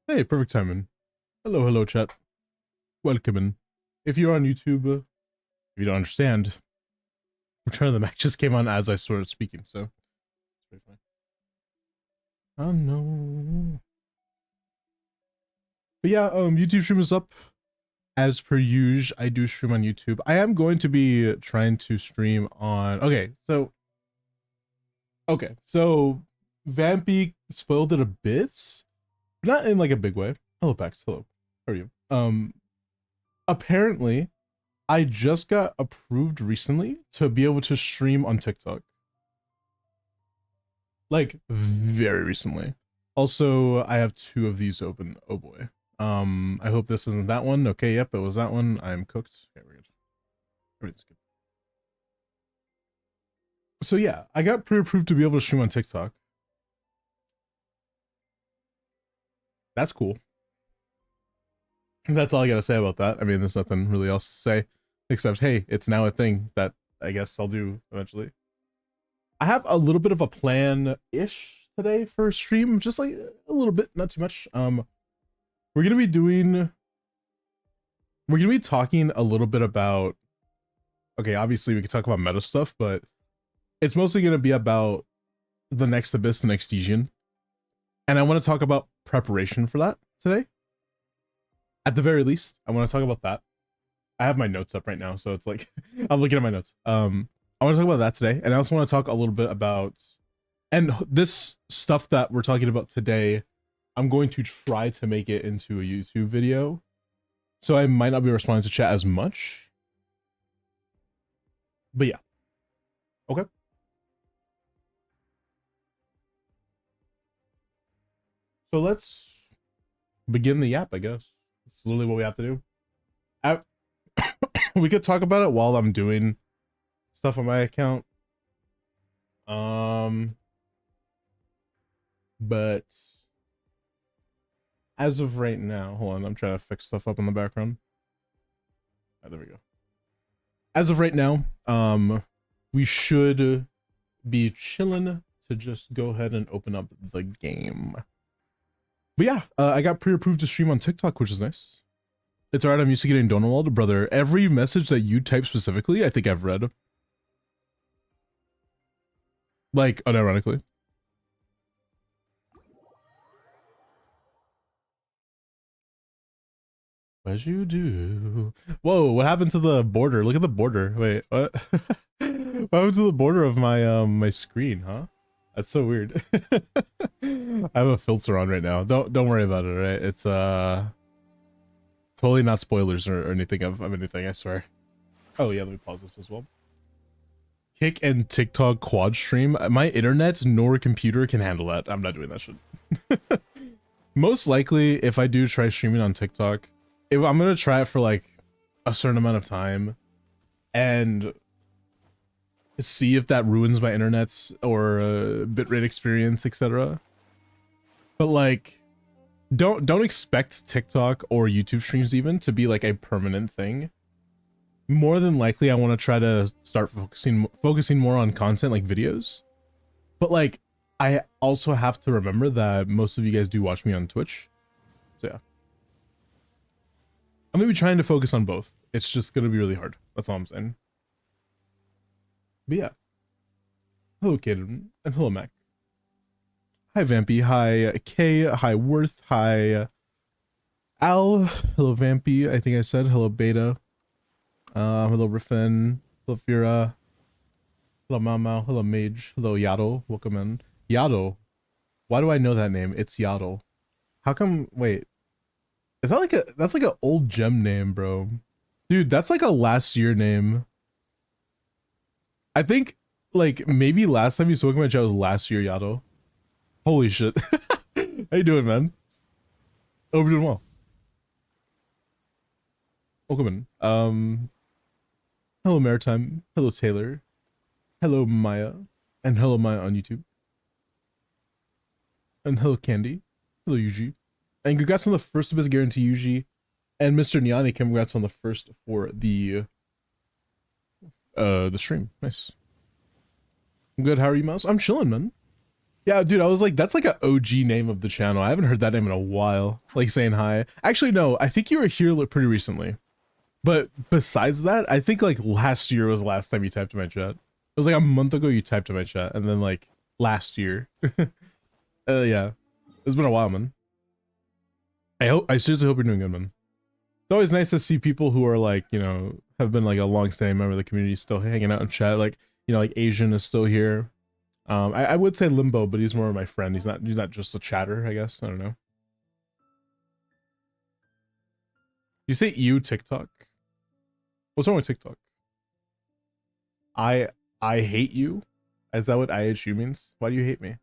Hey, perfect timing. Hello, hello, chat. Welcome in. If you're on YouTube, if you don't understand, Return of the Mac just came on as I started speaking, so it's pretty fine. Oh no. But yeah, YouTube stream is up. As per usual, I do stream on YouTube. I am going to be trying to stream on okay, so Vampy spoiled it a bit. Not in like a big way. Hello, Pax. Hello. How are you? Apparently I just got approved recently to be able to stream on TikTok. Like very recently. Also, I have two of these open. Oh boy. I hope this isn't that one. Okay, yep, it was that one. I'm cooked. Okay, we're good. Everything's good. So yeah, I got pre-approved to be able to stream on TikTok. That's cool. That's all I gotta say about that. I mean, there's nothing really else to say except, hey, it's now a thing that I guess I'll do eventually. I have a little bit of a plan-ish today for stream, just like a little bit, not too much. We're gonna be doing, we're gonna be talking a little bit about. Okay, obviously we can talk about meta stuff, but it's mostly gonna be about the next Abyss, the next Stygian, and I want to talk about preparation for that today. At the very least, I want to talk about that. I have my notes up right now, so it's like I'm looking at my notes. I want to talk about that today, and I also want to talk a little bit about, and this stuff that we're talking about today, I'm going to try to make it into a YouTube video, so I might not be responding to chat as much. But yeah, okay. So let's begin the yap, I guess. It's literally what we have to do. We could talk about it while I'm doing stuff on my account. But as of right now, hold on, I'm trying to fix stuff up in the background. Oh, there we go. As of right now, we should be chilling to just go ahead and open up the game. But yeah, I got pre-approved to stream on TikTok, which is nice. It's alright, I'm used to getting Donald, brother. Every message that you type specifically, I think I've read. Like, unironically. What you do? Whoa, what happened to the border? Look at the border. Wait, what? What happened to the border of my my screen, huh? That's so weird. I have a filter on right now. Don't worry about it, right? It's totally not spoilers or anything of anything, I swear. Oh yeah, let me pause this as well. Kick and TikTok quad stream. My internet nor computer can handle that. I'm not doing that shit. Most likely, if I do try streaming on TikTok, if I'm gonna try it for like a certain amount of time and see if that ruins my internet or bitrate experience, etc. But like, don't expect TikTok or YouTube streams even to be like a permanent thing. More than likely, I want to try to start focusing more on content like videos. But like, I also have to remember that most of you guys do watch me on Twitch. So yeah. I'm gonna be trying to focus on both. It's just gonna be really hard. That's all I'm saying. But yeah. Hello, Kaden, and hello, Mac. Hi, Vampy. Hi, Kay. Hi, Worth. Hi, Al. Hello, Vampy. I think I said hello, Beta. Hello, Riffin. Hello, Fira. Hello, Mau Mau. Hello, Mage. Hello, Yaddle. Welcome in. Yaddle. Why do I know that name? It's Yaddle. How come? Wait. Is that like a? That's like an old gem name, bro. Dude, that's like a last year name. I think, like, maybe last time you spoke to my chat was last year, Yaddle. Holy shit. How you doing, man? Oh, we're doing well. Welcome in. Hello, Maritime. Hello, Taylor. Hello, Maya. And hello, Maya on YouTube. And hello, Candy. Hello, Yuji. And congrats on the first Abyss guarantee, Yuji. And Mr. Niani, congrats on the first for the stream. Nice. I'm good. How are you, Mouse? I'm chilling, man. Yeah, dude, I was like, that's like an OG name of the channel. I haven't heard that name in a while. Like saying hi. Actually, no, I think you were here pretty recently. But besides that, I think like last year was the last time you typed in my chat. It was like a month ago you typed in my chat, and then like last year. Yeah, it's been a while, man. I seriously hope you're doing good, man. It's always nice to see people who are like, you know, have been like a long-standing member of the community still hanging out in chat. Like, you know, like Asian is still here. I would say Limbo, but he's more of my friend. He's not just a chatter, I guess. I don't know. You say you TikTok? What's wrong with TikTok? I hate you? Is that what IHU means? Why do you hate me?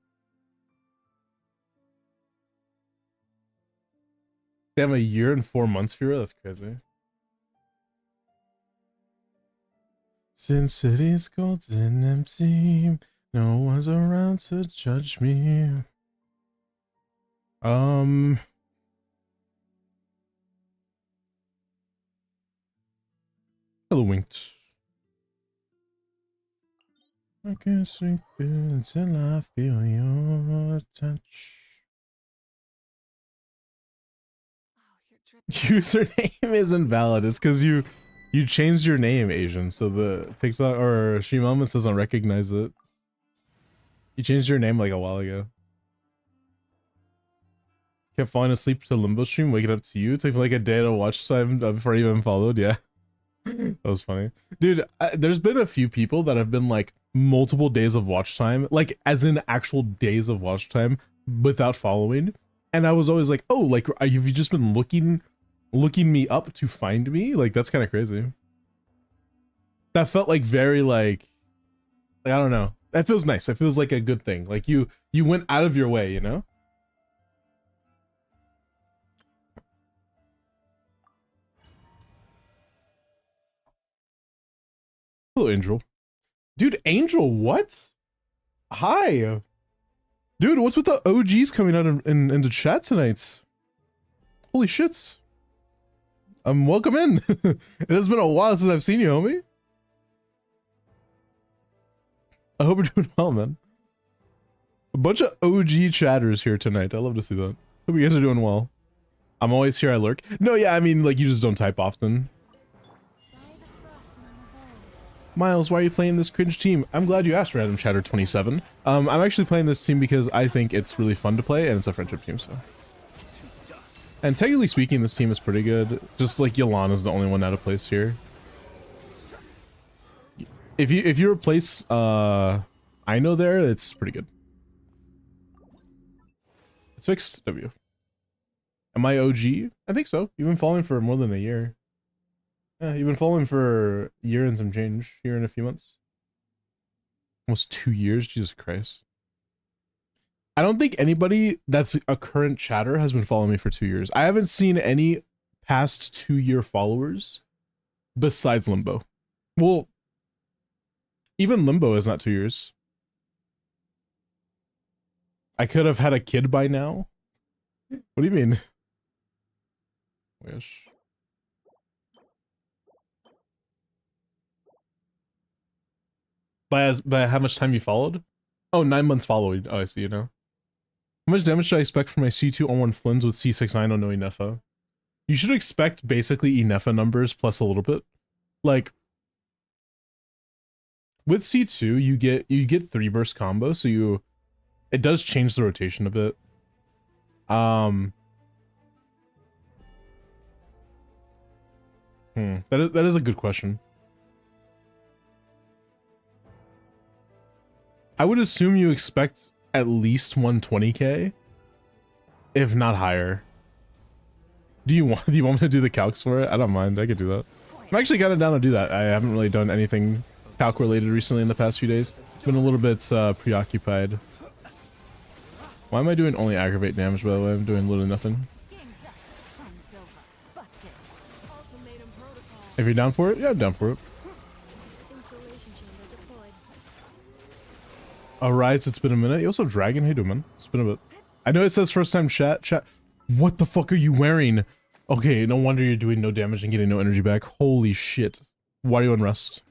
Damn, a year and 4 months for you? That's crazy. Since city's cold and empty, no one's around to judge me. Hello, Winked. I can't sleep until I feel your touch. Username is invalid. It's because you changed your name, Asian. So the TikTok or Shimama doesn't recognize it. You changed your name like a while ago. Kept falling asleep to Limbo stream, waking up to you. Took like a day to watch time before I even followed. Yeah, that was funny, dude. There's been a few people that have been like multiple days of watch time, like as in actual days of watch time without following. And I was always like, oh, like have you just been looking me up to find me? Like that's kind of crazy. That felt like very like I don't know. That feels nice. It feels like a good thing. Like you went out of your way, you know? Hello, Angel. Dude, Angel, what? Hi. Dude, what's with the OGs coming out into chat tonight? Holy shit. Welcome in. It has been a while since I've seen you, homie. I hope you're doing well, man. A bunch of OG chatters here tonight. I love to see that. Hope you guys are doing well. I'm always here, I lurk. No, yeah, I mean, like, you just don't type often. Miles, why are you playing this cringe team? I'm glad you asked, Random Chatter 27. I'm actually playing this team because I think it's really fun to play, and it's a friendship team, so. And technically speaking, this team is pretty good. Just like Yolana's the only one out of place here. If you replace I know there, it's pretty good. It's fixed W. Am I OG? I think so. You've been following for more than a year. Yeah, you've been following for a year and some change, here in a few months. Almost 2 years, Jesus Christ. I don't think anybody that's a current chatter has been following me for 2 years. I haven't seen any past 2-year followers besides Limbo. Well, even Limbo is not 2 years. I could have had a kid by now. What do you mean? Wish. By how much time you followed? Oh, 9 months following. Oh, I see, you know. How much damage should I expect from my C2 on 1 Flins with C6 on no Inefa? You should expect basically Inefa numbers plus a little bit. Like, with C2, you get 3 burst combo, so it does change the rotation a bit. That is a good question. I would assume you expect at least 120k, if not higher. Do you want me to do the calcs for it? I don't mind. I could do that. I'm actually kind of down to do that. I haven't really done anything calc related recently in the past few days. It's been a little bit preoccupied. Why am I doing only aggravate damage, by the way? I'm doing literally nothing. If you're down for it, yeah, I'm down for it. Alright, it's been a minute. You also Dragon, hey, doing, man? It's been a bit. I know it says first time chat. What the fuck are you wearing? Okay, no wonder you're doing no damage and getting no energy back. Holy shit. Why are you on rust?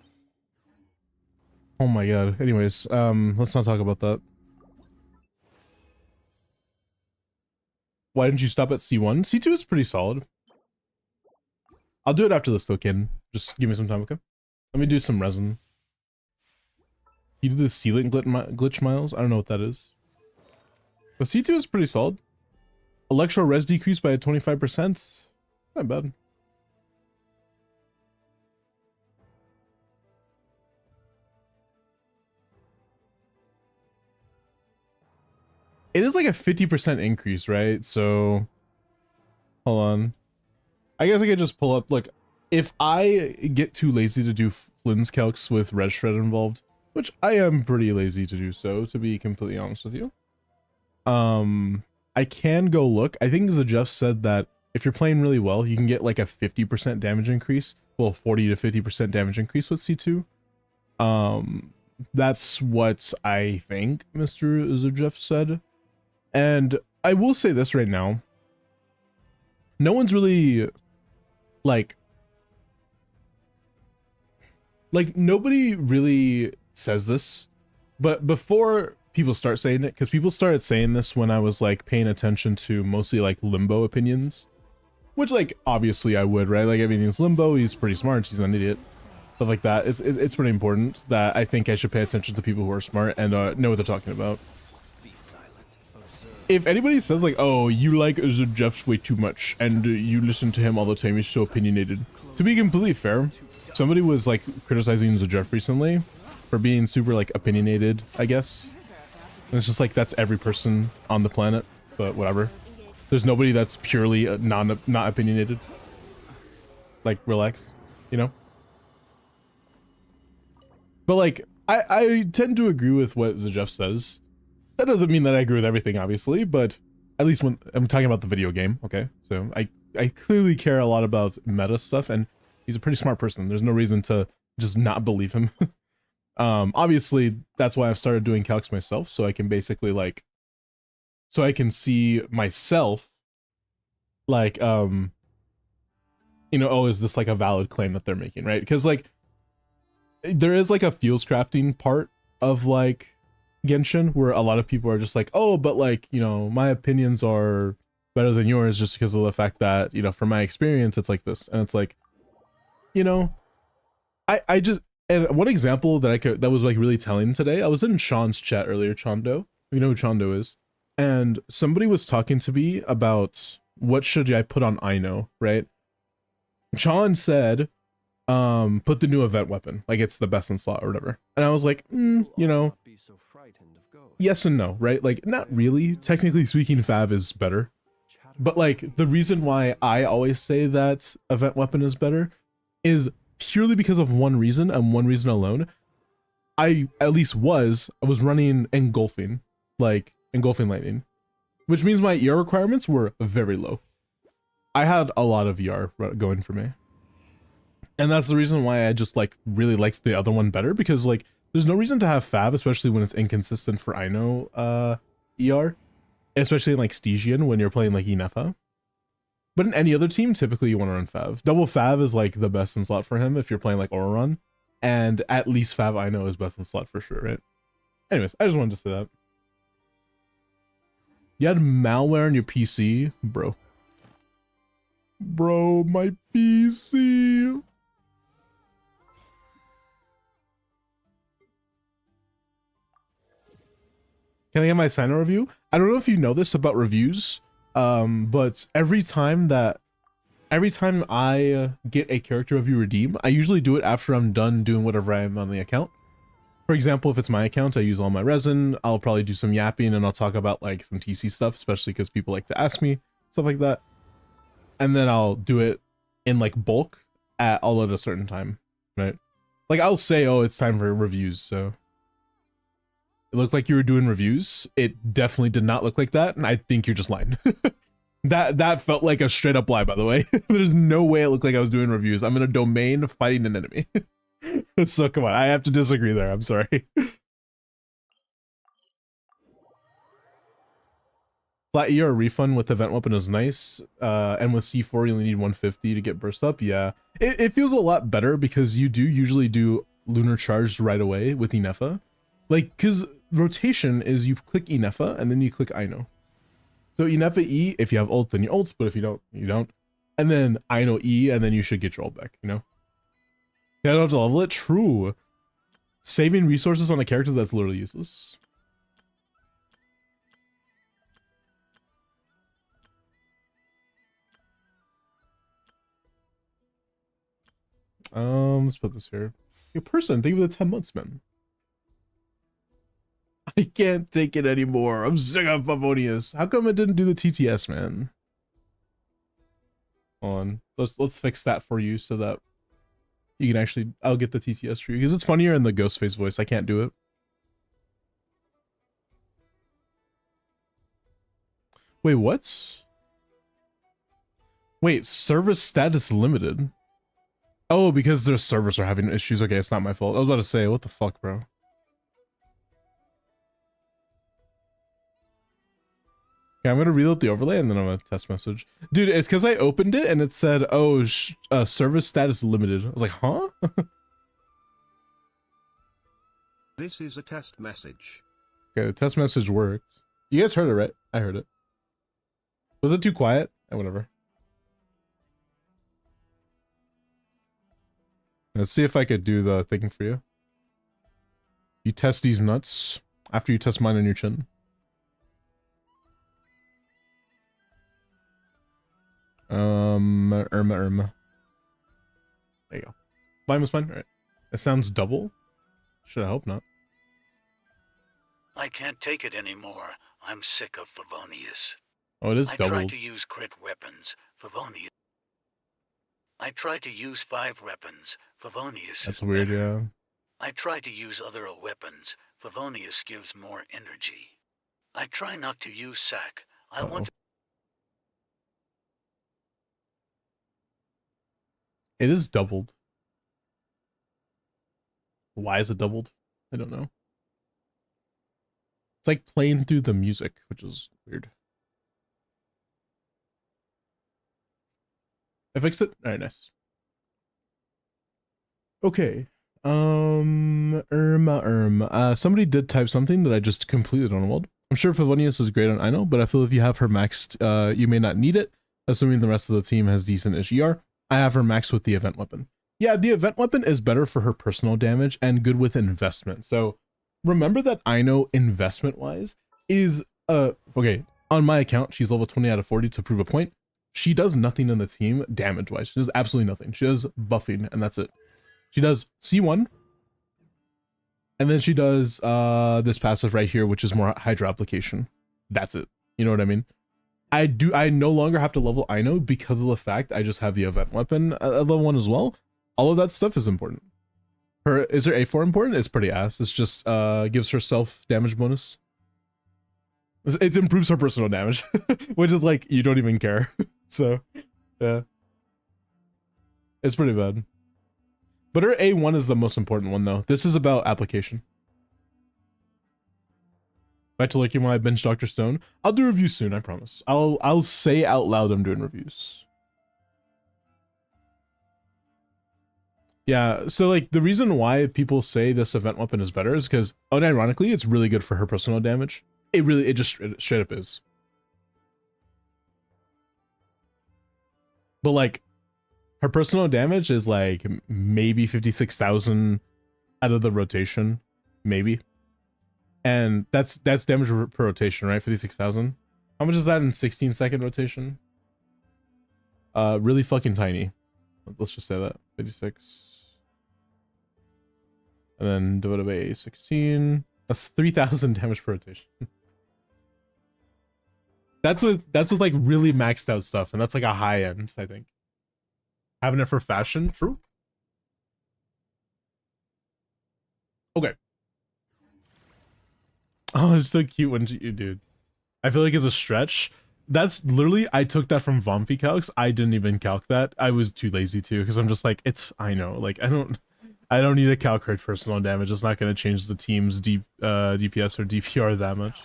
Oh my god. Anyways, let's not talk about that. Why didn't you stop at C1? C2 is pretty solid. I'll do it after this though, Ken. Just give me some time, okay? Let me do some resin. You did the sealant glitch miles? I don't know what that is. But C2 is pretty solid. Electro res decreased by 25%. Not bad. It is like a 50% increase, right? So, hold on. I guess I could just pull up, like, if I get too lazy to do Flynn's calcs with red shred involved, which I am pretty lazy to do so, to be completely honest with you. I can go look. I think Jeff said that if you're playing really well, you can get like a 50% damage increase. Well, 40 to 50% damage increase with C2. That's what I think Mr. Jeff said. And I will say this right now. No one's really like nobody really says this, but before people start saying it, because people started saying this when I was like paying attention to mostly like Limbo opinions, which like obviously I would, right? Like, I mean, he's Limbo, he's pretty smart, he's an idiot, stuff like that. It's pretty important that I think I should pay attention to people who are smart and know what they're talking about. If anybody says like, oh, you like Jeff's way too much and you listen to him all the time, he's so opinionated. To be completely fair, somebody was like criticizing Jeff recently for being super like opinionated, I guess. And it's just like, that's every person on the planet, but whatever. There's nobody that's purely not opinionated. Like, relax, you know? But like, I tend to agree with what Jeff says. That doesn't mean that I agree with everything, obviously, but at least when I'm talking about the video game, okay? So I clearly care a lot about meta stuff, and he's a pretty smart person. There's no reason to just not believe him. Obviously, that's why I've started doing calcs myself, so I can basically like, so I can see myself, like, you know, oh, is this like a valid claim that they're making, right? Because like, there is like a feels crafting part of like Genshin where a lot of people are just like, oh, but like, you know, my opinions are better than yours just because of the fact that, you know, from my experience, it's like this. And it's like, you know, I just, and one example that was like really telling today, I was in Sean's chat earlier, Chondo, you know who Chondo is, and somebody was talking to me about what should I put on Ino, right? Sean said, put the new event weapon, like it's the best in slot or whatever. And I was like, you know, yes and no, right? Like, not really. Technically speaking, Fav is better. But like, the reason why I always say that event weapon is better is purely because of one reason and one reason alone. I was running engulfing lightning, which means my ER requirements were very low. I had a lot of ER going for me. And that's the reason why I just like really liked the other one better, because like there's no reason to have Fav, especially when it's inconsistent for Ino ER, especially in like Stygian when you're playing like Inefa. But in any other team, typically you want to run Fav. Double Fav is like the best in slot for him if you're playing like Auron, and at least Fav Ino is best in slot for sure, right? Anyways, I just wanted to say that. You had malware on your PC, bro. Bro, my PC. Can I get my sign review? I don't know if you know this about reviews, but every time I get a character review redeem, I usually do it after I'm done doing whatever I am on the account. For example, if it's my account, I use all my resin, I'll probably do some yapping and I'll talk about like some TC stuff, especially because people like to ask me, stuff like that. And then I'll do it in like bulk all at a certain time, right? Like I'll say, oh, it's time for reviews, so. It looked like you were doing reviews. It definitely did not look like that, and I think you're just lying. That felt like a straight up lie, by the way. There's no way it looked like I was doing reviews. I'm in a domain fighting an enemy. So come on, I have to disagree there. I'm sorry. Flat ER refund with event weapon is nice, and with C4 you only need 150 to get burst up. Yeah, it feels a lot better because you do usually do lunar charge right away with Inefa. Like, because rotation is you click Inefa and then you click Ino. So Inefa E, if you have ult, then you ult, but if you don't, you don't. And then I know E, and then you should get your ult back, you know? You don't have to level it? True. Saving resources on a character that's literally useless. Let's put this here. Your person, thank you for the 10 months, man. I can't take it anymore. I'm sick of Favonius. How come it didn't do the TTS, man? Hold on. Let's fix that for you so that you can actually, I'll get the TTS for you because it's funnier in the Ghostface voice. I can't do it. Wait, what? Wait, service status limited. Oh, because their servers are having issues. Okay, it's not my fault. I was about to say, what the fuck, bro? Okay, I'm gonna reload the overlay and then I'm gonna test message. Dude, it's because I opened it and it said, oh, service status limited. I was like, huh? This is a test message. Okay, the test message worked. You guys heard it, right? I heard it. Was it too quiet? Whatever. Let's see if I could do the thing for you. You test these nuts after you test mine on your chin. Irma. There you go. Volume was fine. All right. It sounds double. Should I hope not? I can't take it anymore. I'm sick of Favonius. Oh, it is I doubled. tried to use crit weapons. Favonius. I tried to use 5 weapons. Favonius. That's weird, yeah. I tried to use other weapons. Favonius gives more energy. I try not to use sack. I want to. It is doubled. Why is it doubled? I don't know. It's like playing through the music, which is weird. I fixed it? Alright, nice. Okay. Somebody did type something that I just completed on World. I'm sure Favonius is great on Ino, but I feel if you have her maxed, you may not need it, assuming the rest of the team has decent-ish ER. I have her maxed with the event weapon. Yeah, the event weapon is better for her personal damage and good with investment. So remember that Ino investment-wise is, okay, on my account, she's level 20 out of 40 to prove a point. She does nothing in the team damage-wise. She does absolutely nothing. She does buffing, and that's it. She does C1, and then she does this passive right here, which is more Hydra application. That's it. You know what I mean? I no longer have to level Ino because of the fact I just have the event weapon at level 1 as well. All of that stuff is important. Is her A4 important? It's pretty ass. It's just gives her self damage bonus. It improves her personal damage, which is like, you don't even care. So, yeah. It's pretty bad. But her A1 is the most important one, though. This is about application. Back to looking while I bench Dr. Stone. I'll do reviews soon, I promise. I'll say out loud I'm doing reviews. Yeah, so like the reason why people say this event weapon is better is because unironically it's really good for her personal damage. It just straight up is. But like her personal damage is like maybe 56,000 out of the rotation, maybe. And that's damage per rotation, right? 56,000. How much is that in 16-second rotation? Really fucking tiny. Let's just say that. 56. And then divided by 16. That's 3,000 damage per rotation. That's with like really maxed out stuff, and that's like a high end, I think. Having it for fashion, true. Okay. Oh, it's so cute when you, dude. I feel like it's a stretch. That's literally, I took that from Vomfi calcs. I didn't even calc that. I was too lazy to, because I'm just like, I know, like I don't need to calculate personal damage. It's not going to change the team's DPS or DPR that much.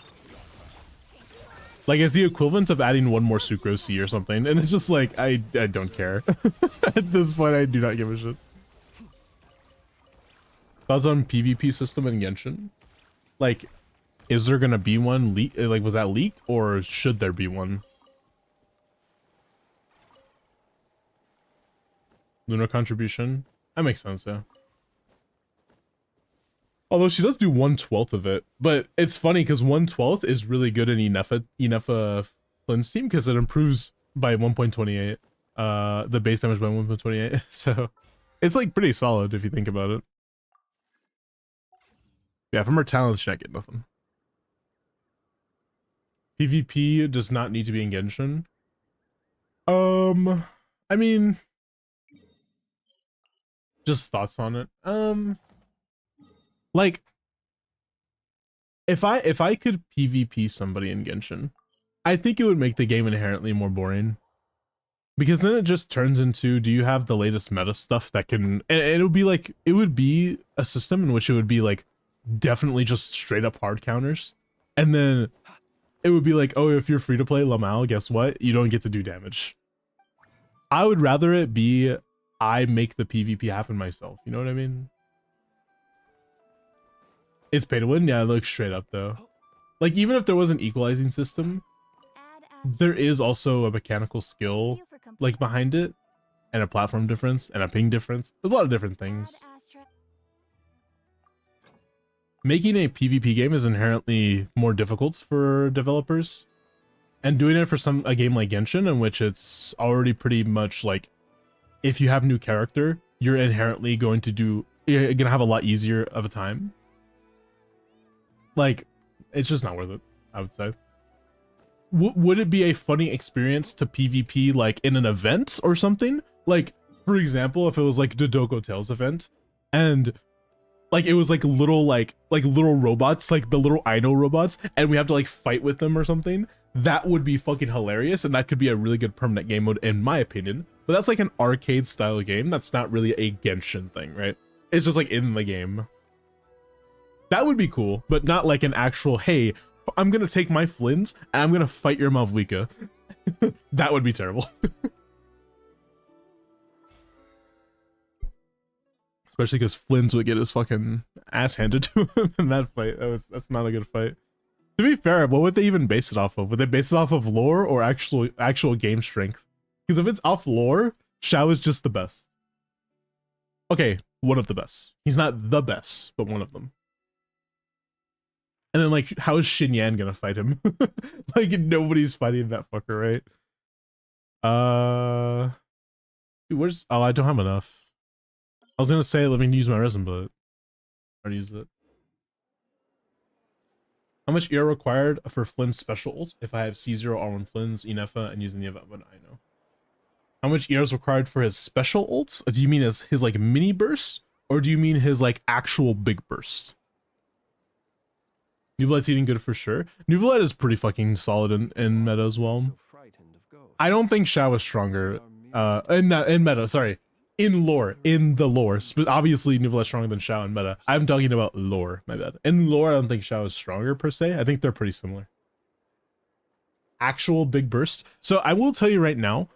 Like, it's the equivalent of adding one more Sucrose C or something, and it's just like, I don't care. At this point, I do not give a shit. Thoughts on PvP system in Genshin? Like, is there gonna be one like was that leaked, or should there be one? Lunar contribution? That makes sense, yeah. Although she does do 1/12 of it, but it's funny because 1/12 is really good in Enefa Flynn's team because it improves by 1.28, the base damage by 1.28. So it's like pretty solid if you think about it. Yeah, from her talents, she not get nothing. PvP does not need to be in Genshin. I mean, just thoughts on it. Like, if I could PvP somebody in Genshin, I think it would make the game inherently more boring. Because then it just turns into, do you have the latest meta stuff that can, and it would be like, it would be a system in which it would be like definitely just straight up hard counters. And then it would be like, oh, if you're free to play Lamau, guess what? You don't get to do damage. I would rather it be, I make the PvP happen myself. You know what I mean? It's pay to win. Yeah, it looks straight up though. Like, even if there was an equalizing system, there is also a mechanical skill like behind it, and a platform difference, and a ping difference. There's a lot of different things. Making a PvP game is inherently more difficult for developers, and doing it for a game like Genshin, in which it's already pretty much like, if you have new character, you're inherently going to have a lot easier of a time. Like, it's just not worth it, I would say. Would it be a funny experience to PvP like in an event or something? Like, for example, if it was like the Dodoko Tales event, and like it was like little robots, like the little Aino robots, and we have to like fight with them or something, that would be fucking hilarious, and that could be a really good permanent game mode in my opinion. But that's like an arcade style game. That's not really a Genshin thing, right? It's just like in the game. That would be cool, but not like an actual, hey, I'm gonna take my Flynn's and I'm gonna fight your Mavlika. That would be terrible. Especially because Flynn's would get his fucking ass handed to him in that fight. That's not a good fight. To be fair, what would they even base it off of? Would they base it off of lore or actual game strength? Because if it's off lore, Xiao is just the best. Okay, one of the best. He's not the best, but one of them. And then, like, how is Xinyan gonna fight him? Like, nobody's fighting that fucker, right? Dude, where's... Oh, I don't have enough. I was gonna say, let me use my resin, but I already used it. How much ER required for Flynn's special ult if I have C0 R1 Flynn's, Enefa, and using the event when I know? How much ER is required for his special ults? Do you mean his like, mini burst? Or do you mean his, like, actual big burst? Nuvalet's eating good for sure. Nuvalet is pretty fucking solid in meta as well. I don't think Xiao is stronger in meta, sorry. In lore, but obviously Nuvalet's stronger than Xiao in meta. I'm talking about lore, my bad. In lore, I don't think Xiao is stronger per se. I think they're pretty similar. Actual big burst. So I will tell you right now,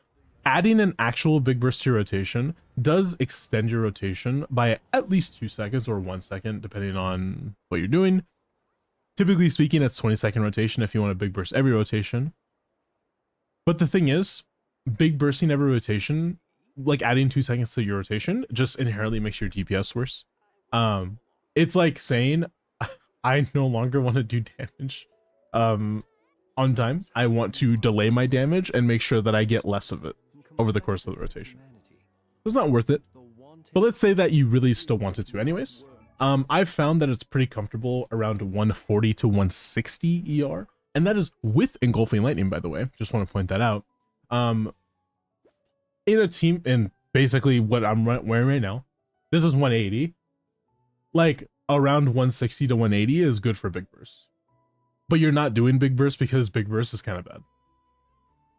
adding an actual big burst to your rotation does extend your rotation by at least 2 seconds or 1 second, depending on what you're doing. Typically speaking, it's 20-second rotation if you want a big burst every rotation. But the thing is, big bursting every rotation, like adding 2 seconds to your rotation, just inherently makes your DPS worse. It's like saying, I no longer want to do damage on time. I want to delay my damage and make sure that I get less of it over the course of the rotation. It's not worth it. But let's say that you really still wanted to anyways. I've found that it's pretty comfortable around 140 to 160 ER, and that is with Engulfing Lightning, by the way. Just want to point that out. In a team, and basically what I'm wearing right now, this is 180. Like, around 160 to 180 is good for big bursts. But you're not doing big bursts because big burst is kind of bad.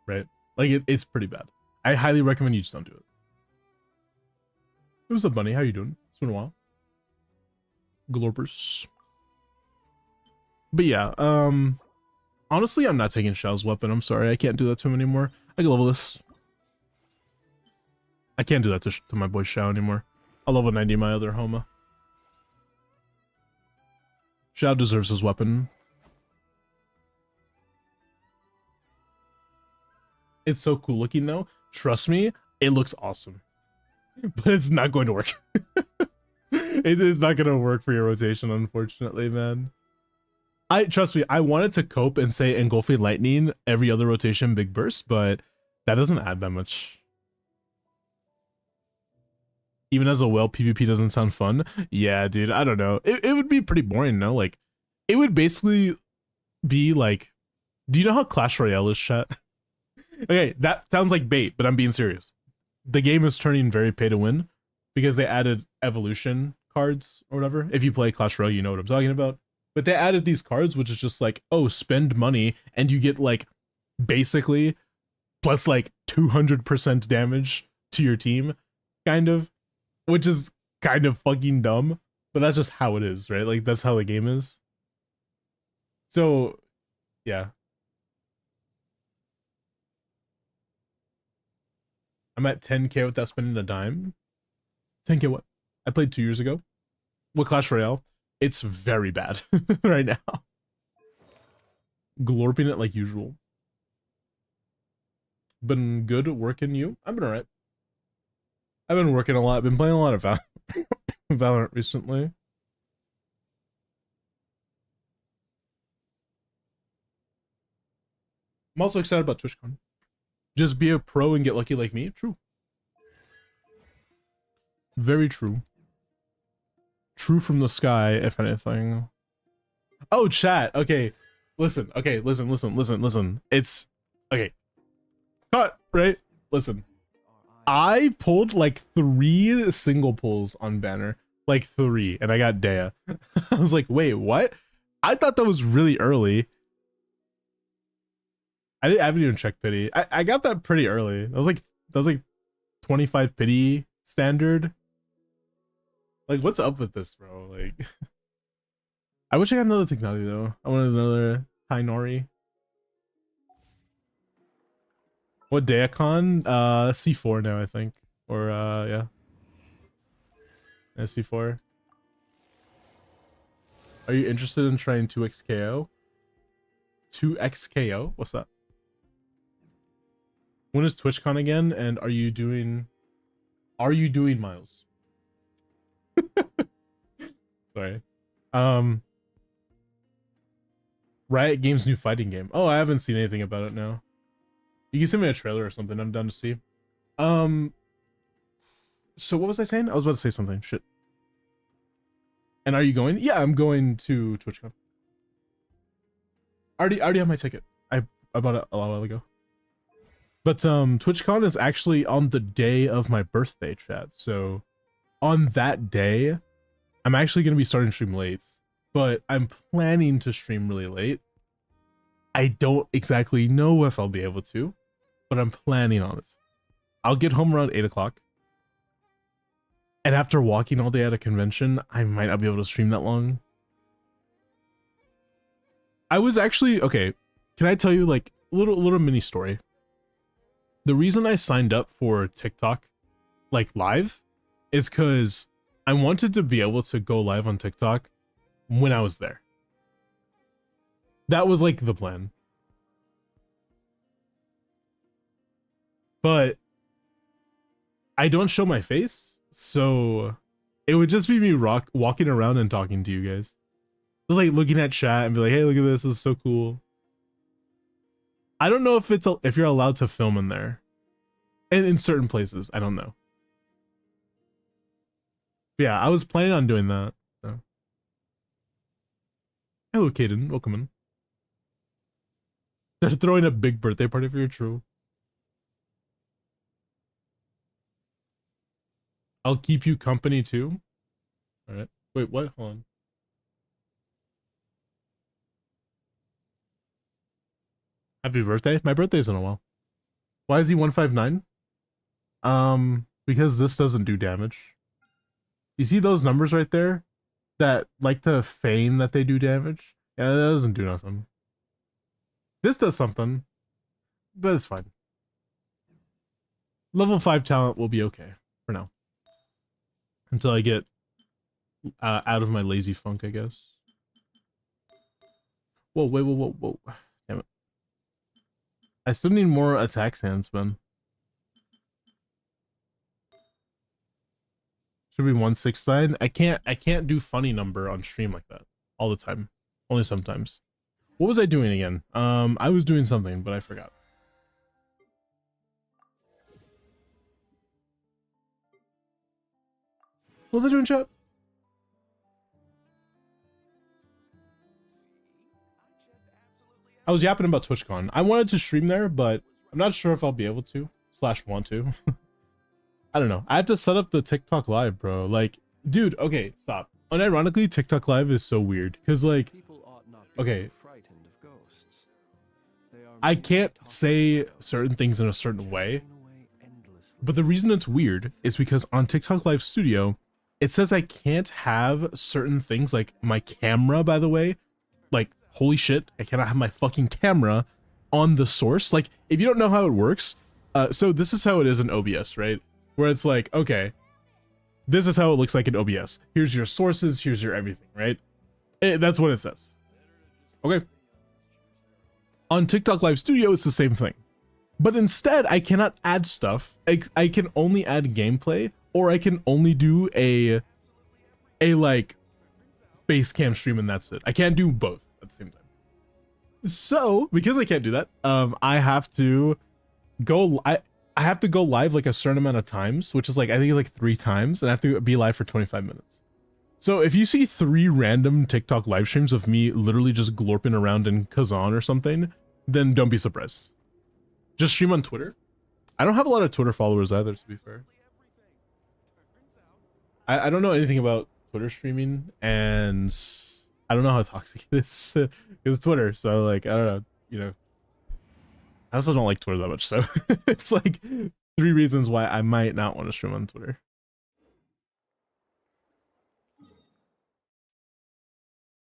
Right? Like, it's pretty bad. I highly recommend you just don't do it. What's up, Bunny? How you doing? It's been a while. Glorpers. But yeah, honestly, I'm not taking Xiao's weapon. I'm sorry, I can't do that to him anymore. I can level this. I can't do that to my boy Xiao anymore. I'll level 90 my other Homa. Xiao deserves his weapon. It's so cool looking though. Trust me, it looks awesome. But it's not going to work. It is not going to work for your rotation, unfortunately, man. Trust me, I wanted to cope and say engulfing lightning every other rotation big burst, but that doesn't add that much. Even as a well, PvP doesn't sound fun. Yeah, dude, I don't know. It would be pretty boring, no? Like, it would basically be like, do you know how Clash Royale is, chat? Okay, that sounds like bait, but I'm being serious. The game is turning very pay to win because they added evolution cards or whatever. If you play Clash Royale, you know what I'm talking about. But they added these cards, which is just like, oh, spend money and you get like basically plus like 200% damage to your team, kind of, which is kind of fucking dumb. But that's just how it is, right? Like, that's how the game is. So, yeah. I'm at 10k without spending a dime. 10k what? I played 2 years ago with Clash Royale. It's very bad right now. Glorping it like usual. Been good working you? I've been alright. I've been working a lot. Been playing a lot of Valorant recently. I'm also excited about TwitchCon. Just be a pro and get lucky like me? True. Very true. True from the sky, if anything. Oh, chat. Okay. Listen. Okay, listen. It's... Okay. Cut, right? Listen. I pulled like 3 single pulls on banner. Like 3. And I got Dea. I was like, wait, what? I thought that was really early. I haven't even checked pity. I got that pretty early. That was like 25 pity standard. Like, what's up with this, bro? Like, I wish I got another technology though. I wanted another Nori. What Deacon? C4 now, I think. Or yeah. C4. Are you interested in trying 2x KO? 2x KO? What's that? When is TwitchCon again? And are you doing Miles? Sorry. Riot Games' new fighting game. Oh, I haven't seen anything about it now. You can send me a trailer or something. I'm down to see. So what was I saying? I was about to say something. Shit. And are you going? Yeah, I'm going to TwitchCon. I already have my ticket. I bought it a while ago. But TwitchCon is actually on the day of my birthday, chat. So on that day, I'm actually going to be starting to stream late. But I'm planning to stream really late. I don't exactly know if I'll be able to, but I'm planning on it. I'll get home around 8 o'clock. And after walking all day at a convention, I might not be able to stream that long. I was actually, okay, can I tell you like a little mini story? The reason I signed up for TikTok, like live, is because I wanted to be able to go live on TikTok when I was there. That was like the plan. But I don't show my face, so it would just be me walking around and talking to you guys. Just like looking at chat and be like, hey, look at this, this is so cool. I don't know if you're allowed to film in there. And in certain places, I don't know. But yeah, I was planning on doing that. So. Hello, Kaden. Welcome in. They're throwing a big birthday party for your true. I'll keep you company too. All right. Wait, what? Hold on. Happy birthday. My birthday's in a while. Why is he 159? Because this doesn't do damage. You see those numbers right there that like to feign that they do damage? Yeah, that doesn't do nothing. This does something, but it's fine. Level 5 talent will be okay for now. Until I get out of my lazy funk, I guess. Whoa, wait, whoa. Damn it. I still need more attack hands, man. Should be 169. I can't do funny number on stream like that all the time. Only sometimes. What was I doing again? I was doing something, but I forgot. What was I doing, chat? I was yapping about TwitchCon. I wanted to stream there, but I'm not sure if I'll be able to / want to. I don't know. I have to set up the TikTok live, bro. Like, dude, okay, stop. Unironically, TikTok live is so weird because, like, okay, I can't say certain things in a certain way, but the reason it's weird is because on TikTok Live Studio, it says I can't have certain things, like my camera, by the way. Like, holy shit, I cannot have my fucking camera on the source. Like, if you don't know how it works, so this is how it is in OBS, right? Where it's like, okay, this is how it looks like in OBS. Here's your sources, here's your everything, right? That's what it says. Okay. On TikTok Live Studio, it's the same thing. But instead, I cannot add stuff. I can only add gameplay, or I can only do a like face cam stream, and that's it. I can't do both at the same time. So because I can't do that, I have to go. I have to go live like a certain amount of times, which is like I think it's like 3 times, and I have to be live for 25 minutes. So if you see 3 random TikTok live streams of me literally just glorping around in Kazan or something, then don't be surprised. Just stream on Twitter. I don't have a lot of Twitter followers either, to be fair. I don't know anything about Twitter streaming, and I don't know how toxic it is. It's Twitter, so like, I don't know, you know. I also don't like Twitter that much, so it's like 3 reasons why I might not want to stream on Twitter.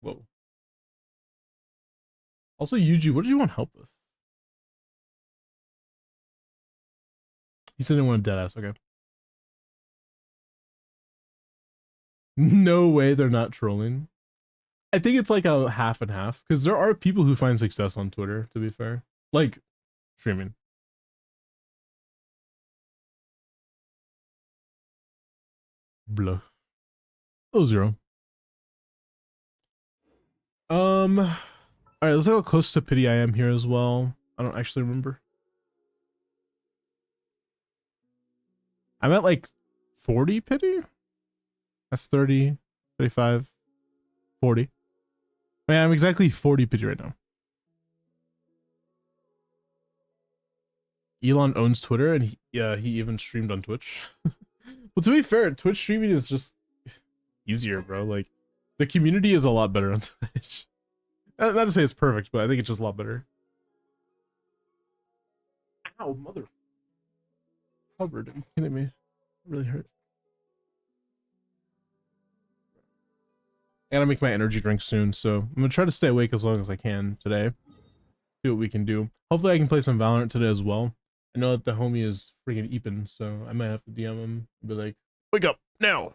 Whoa. Also, Yuji, what did you want help with? He said he wanted deadass, okay. No way they're not trolling. I think it's like a half and half, because there are people who find success on Twitter, to be fair. Like, streaming. Blah. Oh, 0. Alright, let's see how close to pity I am here as well. I don't actually remember. I'm at like 40 pity? That's 30, 35, 40. I mean, I'm exactly 40 pity right now. Elon owns Twitter, and he even streamed on Twitch. Well, to be fair, Twitch streaming is just easier, bro. Like, the community is a lot better on Twitch. Not to say it's perfect, but I think it's just a lot better. Ow, mother. Covered. Are you kidding me? It really hurt. I gotta make my energy drink soon, so I'm gonna try to stay awake as long as I can today. See what we can do. Hopefully I can play some Valorant today as well. I know that the homie is freaking eeping, so I might have to DM him and be like, wake up now.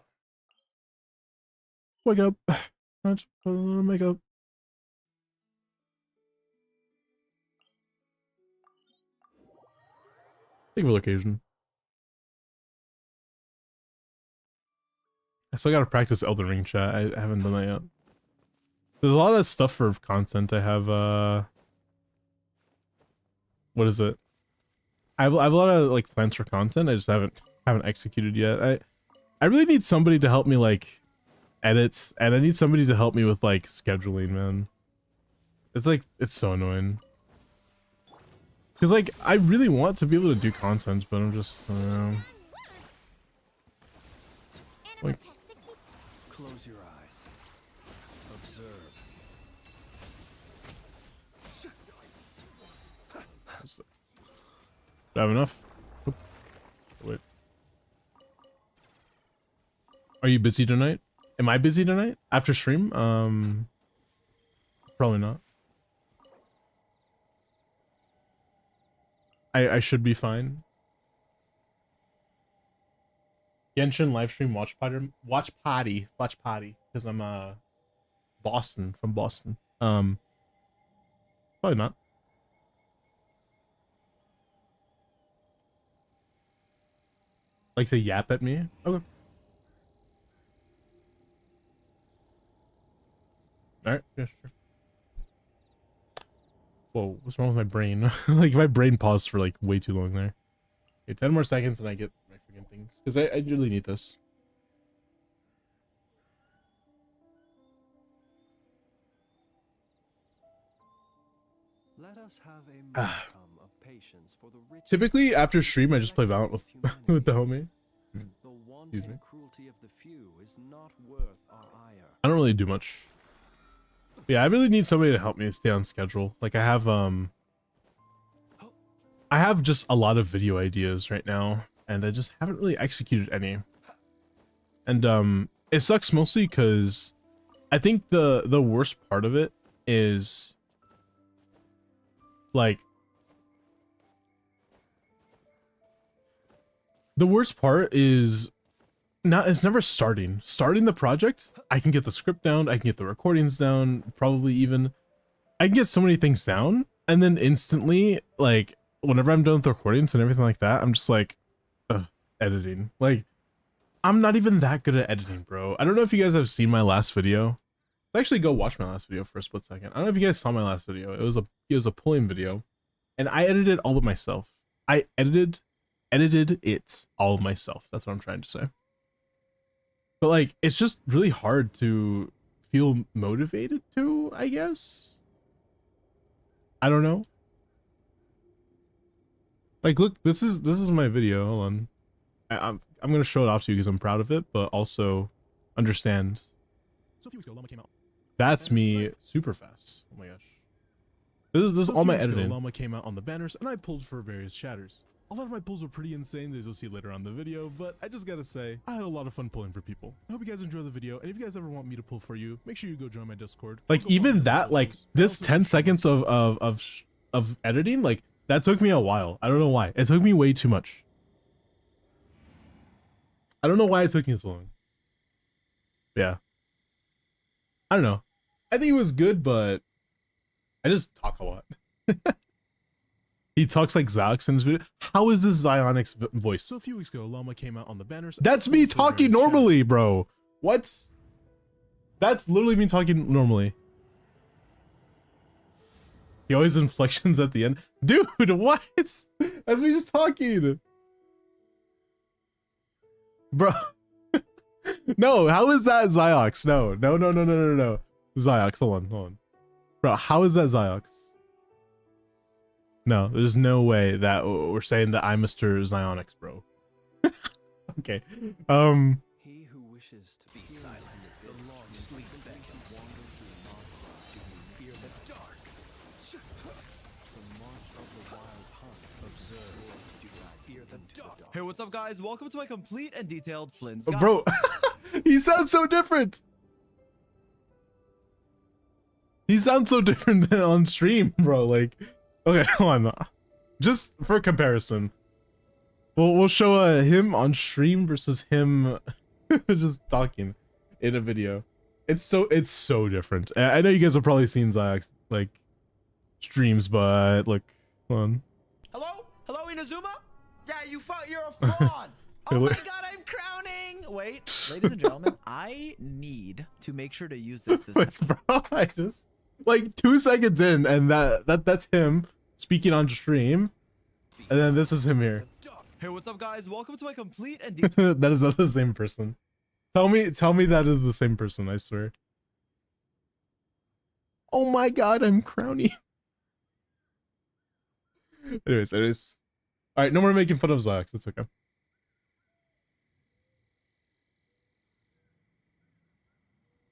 Wake up. Let's put a little makeup. Think of occasion. I still gotta practice Elden Ring, chat. I haven't done that yet. There's a lot of stuff for content. I have what is it? I have a lot of like plans for content. I just haven't executed yet. I really need somebody to help me like edit, and I need somebody to help me with like scheduling, man. It's like, it's so annoying. Cause like I really want to be able to do content, but I'm just like, close your eyes. Observe. do I have enough? Oop. Wait. Are you busy tonight? Am I busy tonight? After stream? Probably not. I should be fine. Genshin livestream watch party because I'm Boston, from Boston. Probably not. Like to yap at me? Okay. Alright, yeah, sure. Whoa, what's wrong with my brain? Like my brain paused for like way too long there. Okay, 10 more seconds and I get my freaking things. Because I really need this. Let us have a modicum of patience for the rich. Typically after stream I just play Valorant with with the homie. The wanton cruelty of the few is not worth our ire. I don't really do much. Yeah, I really need somebody to help me stay on schedule. Like I have just a lot of video ideas right now and I just haven't really executed any. And it sucks mostly because I think the worst part of it is like the worst part is it's never starting the project. I can get the script down, I can get the recordings down, probably even I can get so many things down, and then instantly, like whenever I'm done with the recordings and everything like that, I'm just like editing. Like I'm not even that good at editing, bro. I don't know if you guys have seen my last video. Actually go watch my last video for a split second. I don't know if you guys saw my last video. It was a pulling video and I edited it all by myself. I edited it all myself. That's what I'm trying to say. But like it's just really hard to feel motivated to, I guess. I don't know. Like look, this is my video. Hold on. I'm gonna show it off to you because I'm proud of it, but also understand. So a few weeks ago, Llama came out. That's me super fast. Oh my gosh. This is all my editing. Llama came out on the banners and I pulled for various shatters. A lot of my pulls were pretty insane, as you'll see later on in the video, but I just gotta say, I had a lot of fun pulling for people. I hope you guys enjoy the video, and if you guys ever want me to pull for you, make sure you go join my Discord. Like even that, like this 10 seconds of editing, like that took me a while. I don't know why. It took me way too much. I don't know why it took me so long. Yeah. I don't know. I think it was good, but I just talk a lot. He talks like Zox in his video. How is this Zionix voice? So a few weeks ago, Llama came out on the banners. That's me talking normally, bro. What? That's literally me talking normally. He always inflections at the end. Dude, what? That's me just talking. Bro. No, how is that Ziox? No. Ziox, hold on. Bro, how is that Ziox? No, there's no way that we're saying that I'm Mr. Zionix, bro. Okay. He who wishes to be silent, the long sleep beckons, wander through non-life, do you fear the dark? The march of the wild hunt, observe, do I fear the dark? Hey, what's up, guys? Welcome to my complete and detailed Flynn's guide. Bro, he sounds so different. He sounds so different than on stream, bro. Like, okay, hold on. Just for comparison, we'll show him on stream versus him just talking in a video. It's so different. I know you guys have probably seen Ziox like streams, but look, hold on. Hello, Inazuma? Yeah, you're a fraud. Oh my god, I'm crowning. Wait, ladies and gentlemen, I need to make sure to use this. Like, bro, I just like 2 seconds in, and that's him speaking on stream, and then this is him here. Hey, what's up, guys? Welcome to my complete and detailed. That is not the same person. Tell me that is the same person. I swear. Oh my god, I'm crowning. Anyways. All right, no more making fun of Zox. It's okay.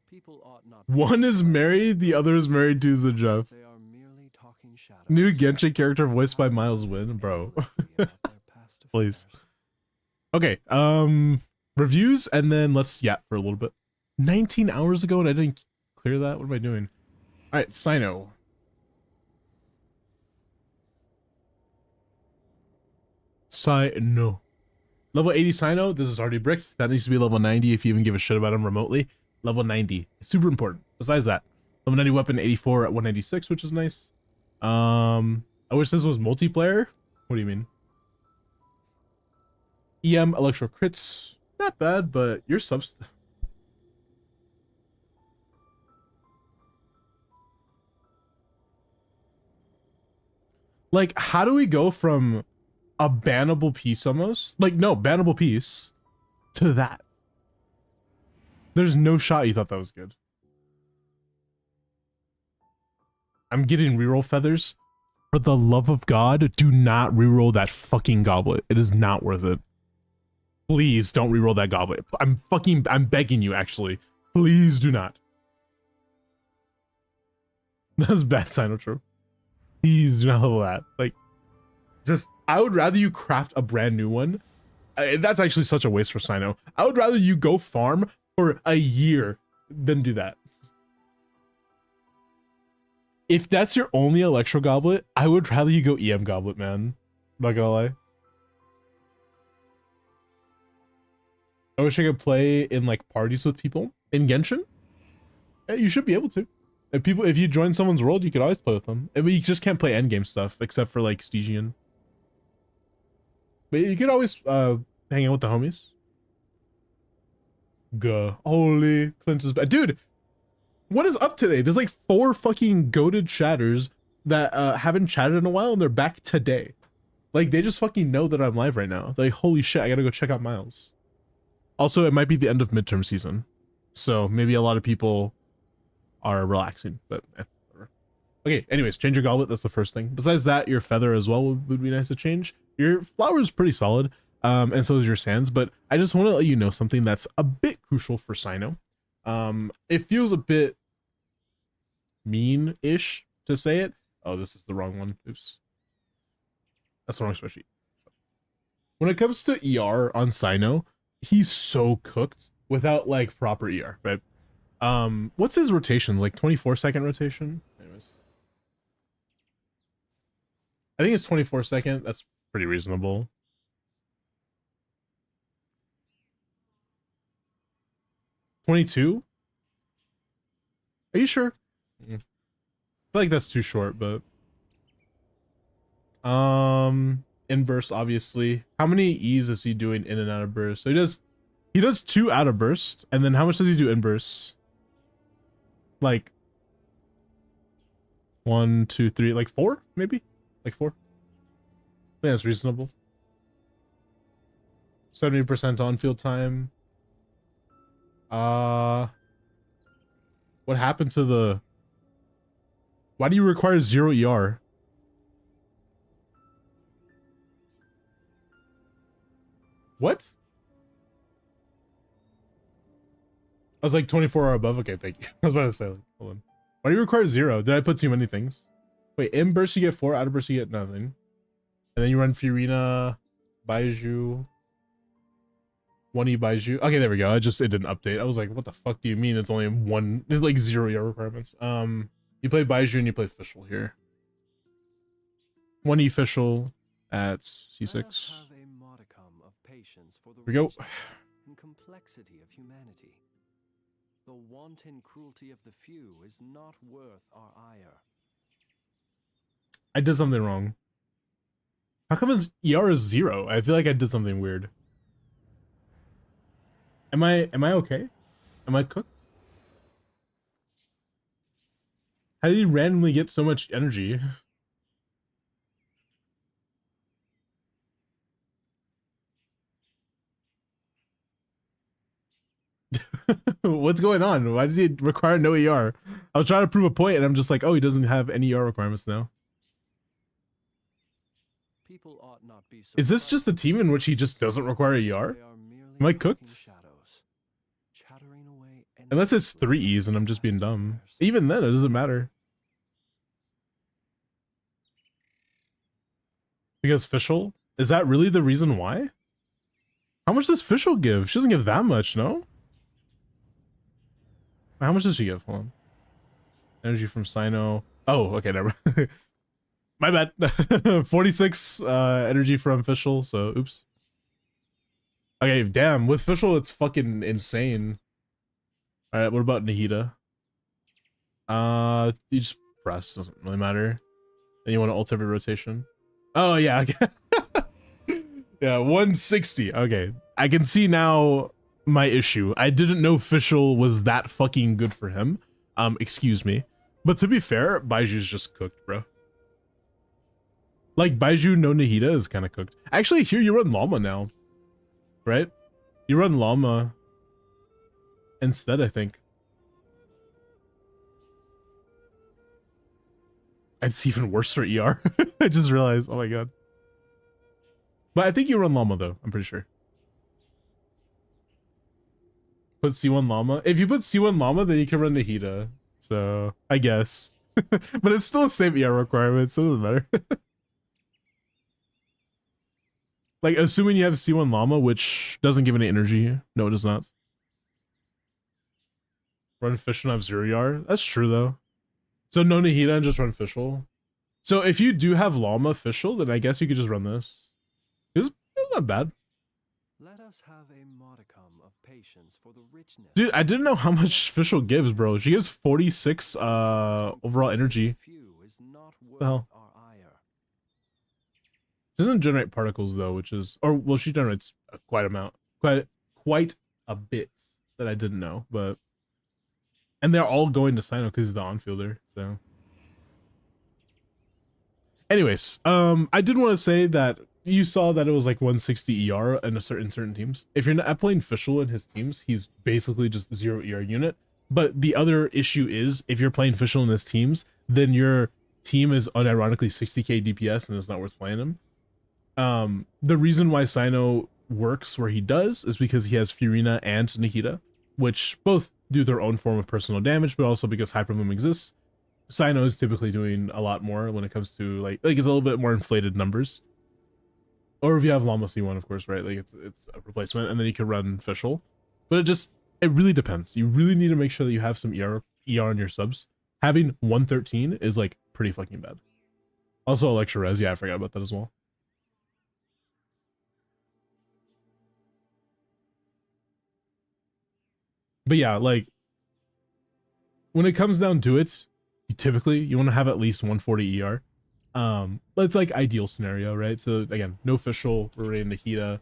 People ought not. One is married, the other is married to Zajeff. They are merely talking shadows. New Genshin character voiced by Miles Wynn, bro. Please. Okay, reviews, and then let's yap for a little bit. 19 hours ago and I didn't clear that? What am I doing? All right, Sino. Sino. Level 80 Sino, this is already bricked. That needs to be level 90 if you even give a shit about him remotely. Level 90. Super important. Besides that, level 90 weapon, 84 at 196, which is nice. I wish this was multiplayer. What do you mean? EM electro crits, not bad, but your subs. Like, how do we go from a bannable piece almost? Like, no, bannable piece to that. There's no shot you thought that was good. I'm getting reroll feathers. For the love of God, do not reroll that fucking goblet. It is not worth it. Please don't reroll that goblet. I'm begging you, actually. Please do not. That's bad, Sinotro. Please do not level that. Like, just, I would rather you craft a brand new one. That's actually such a waste for Sino. I would rather you go farm for a year than do that. If that's your only Electro Goblet, I would rather you go EM Goblet, man. Not gonna lie. I wish I could play in like parties with people in Genshin. Yeah, you should be able to. If you join someone's world, you could always play with them. You just can't play endgame stuff except for like Stygian. But you could always hang out with the homies. Gah. Holy Clint is bad. Dude, what is up today? There's like 4 fucking goated chatters that haven't chatted in a while and they're back today. Like they just fucking know that I'm live right now. Like, holy shit, I gotta go check out Miles. Also, it might be the end of midterm season. So maybe a lot of people are relaxing, but whatever. Okay, anyways, change your goblet. That's the first thing. Besides that, your feather as well would be nice to change. Your flower is pretty solid, and so is your sands, but I just want to let you know something that's a bit crucial for Sino. It feels a bit mean-ish to say it. Oh, this is the wrong one. Oops. That's the wrong spreadsheet. When it comes to ER on Sino, he's so cooked without like proper ER, right? What's his rotations? Like 24-second rotation? Anyways. I think it's 24-second. That's pretty reasonable. $22? Are you sure? I feel like that's too short, but inverse, obviously. How many E's is he doing in and out of burst? So he does 2 out of burst, and then how much does he do in burst? Like 1, 2, 3, like 4, maybe? Like 4. I think that's reasonable. 70% on field time. What happened to the... Why do you require 0 ER? What? I was like 24 or above. Okay, thank you. I was about to say, like, hold on. Why do you require 0? Did I put too many things? Wait, in burst you get 4, out of burst you get nothing. And then you run Furina, Baiju, 1E Baiju. Okay, there we go. It didn't update. I was like, what the fuck do you mean? It's only 1. It's like 0 ER requirements. You play Baiju and you play Fischl here. 1E Fischl at C6. Here we go. And complexity of humanity. The wanton cruelty of the few is not worth our ire. I did something wrong. How come his ER is 0? I feel like I did something weird. Am I okay? Am I cooked? How did he randomly get so much energy? What's going on? Why does he require no ER? I was trying to prove a point and I'm just like, oh, he doesn't have any ER requirements now. People ought not be so. Is this just a team in which he just doesn't require ER? Am I cooked? Unless it's 3 E's and I'm just being dumb. Even then, it doesn't matter. Because Fischl? Is that really the reason why? How much does Fischl give? She doesn't give that much, no? How much does she give? Hold on. Energy from Sino. Oh, okay, never. My bad. 46 energy from Fischl, so oops. Okay, damn. With Fischl, it's fucking insane. Alright, what about Nahida? You just press, doesn't really matter. And you want to ult every rotation. Oh, yeah. Okay. Yeah, Yeah, 160. Okay, I can see now my issue. I didn't know Fischl was that fucking good for him. Excuse me. But to be fair, Baiju's just cooked, bro. Like, Baiju no Nahida is kind of cooked. Actually, here you run Llama now, right? You run Llama instead, I think. It's even worse for ER. I just realized, oh my god. But I think you run Llama though, I'm pretty sure. Put C1 Llama. If you put C1 Llama, then you can run Nahida. So, I guess. But it's still the same ER requirement, so it doesn't matter. Like, assuming you have C1 Llama, which doesn't give any energy. No, it does not. Run Fischl and have 0 ER. That's true, though. So, no Nahida and just run Fischl. So, if you do have Llama Fischl, then I guess you could just run this. It's not bad. Let us have a modicum of patience for the richness. Dude, I didn't know how much Fischl gives, bro. She gives 46 overall energy. Few is not worth The hell? our ire. She doesn't generate particles though, which is, or well, she generates quite a bit that I didn't know, but and they're all going to Sino because he's the on-fielder. So, anyways, I did want to say that you saw that it was like 160 ER in certain teams. If you're not playing Fischl in his teams, he's basically just 0 ER unit. But the other issue is if you're playing Fischl in his teams, then your team is unironically 60k DPS and it's not worth playing him. The reason why Sino works where he does is because he has Furina and Nahida, which both do their own form of personal damage, but also because Hyperbloom exists. Sino is typically doing a lot more when it comes to like it's a little bit more inflated numbers. Or if you have Llama C1, of course, right? Like it's a replacement, and then you can run Fischl. But it really depends. You really need to make sure that you have some ER on your subs. Having 113 is like pretty fucking bad. Also, Electro Res, yeah, I forgot about that as well. But yeah, like when it comes down to it, you want to have at least 140 ER. It's like ideal scenario, right? So again, no Fischl, we're running Nahida,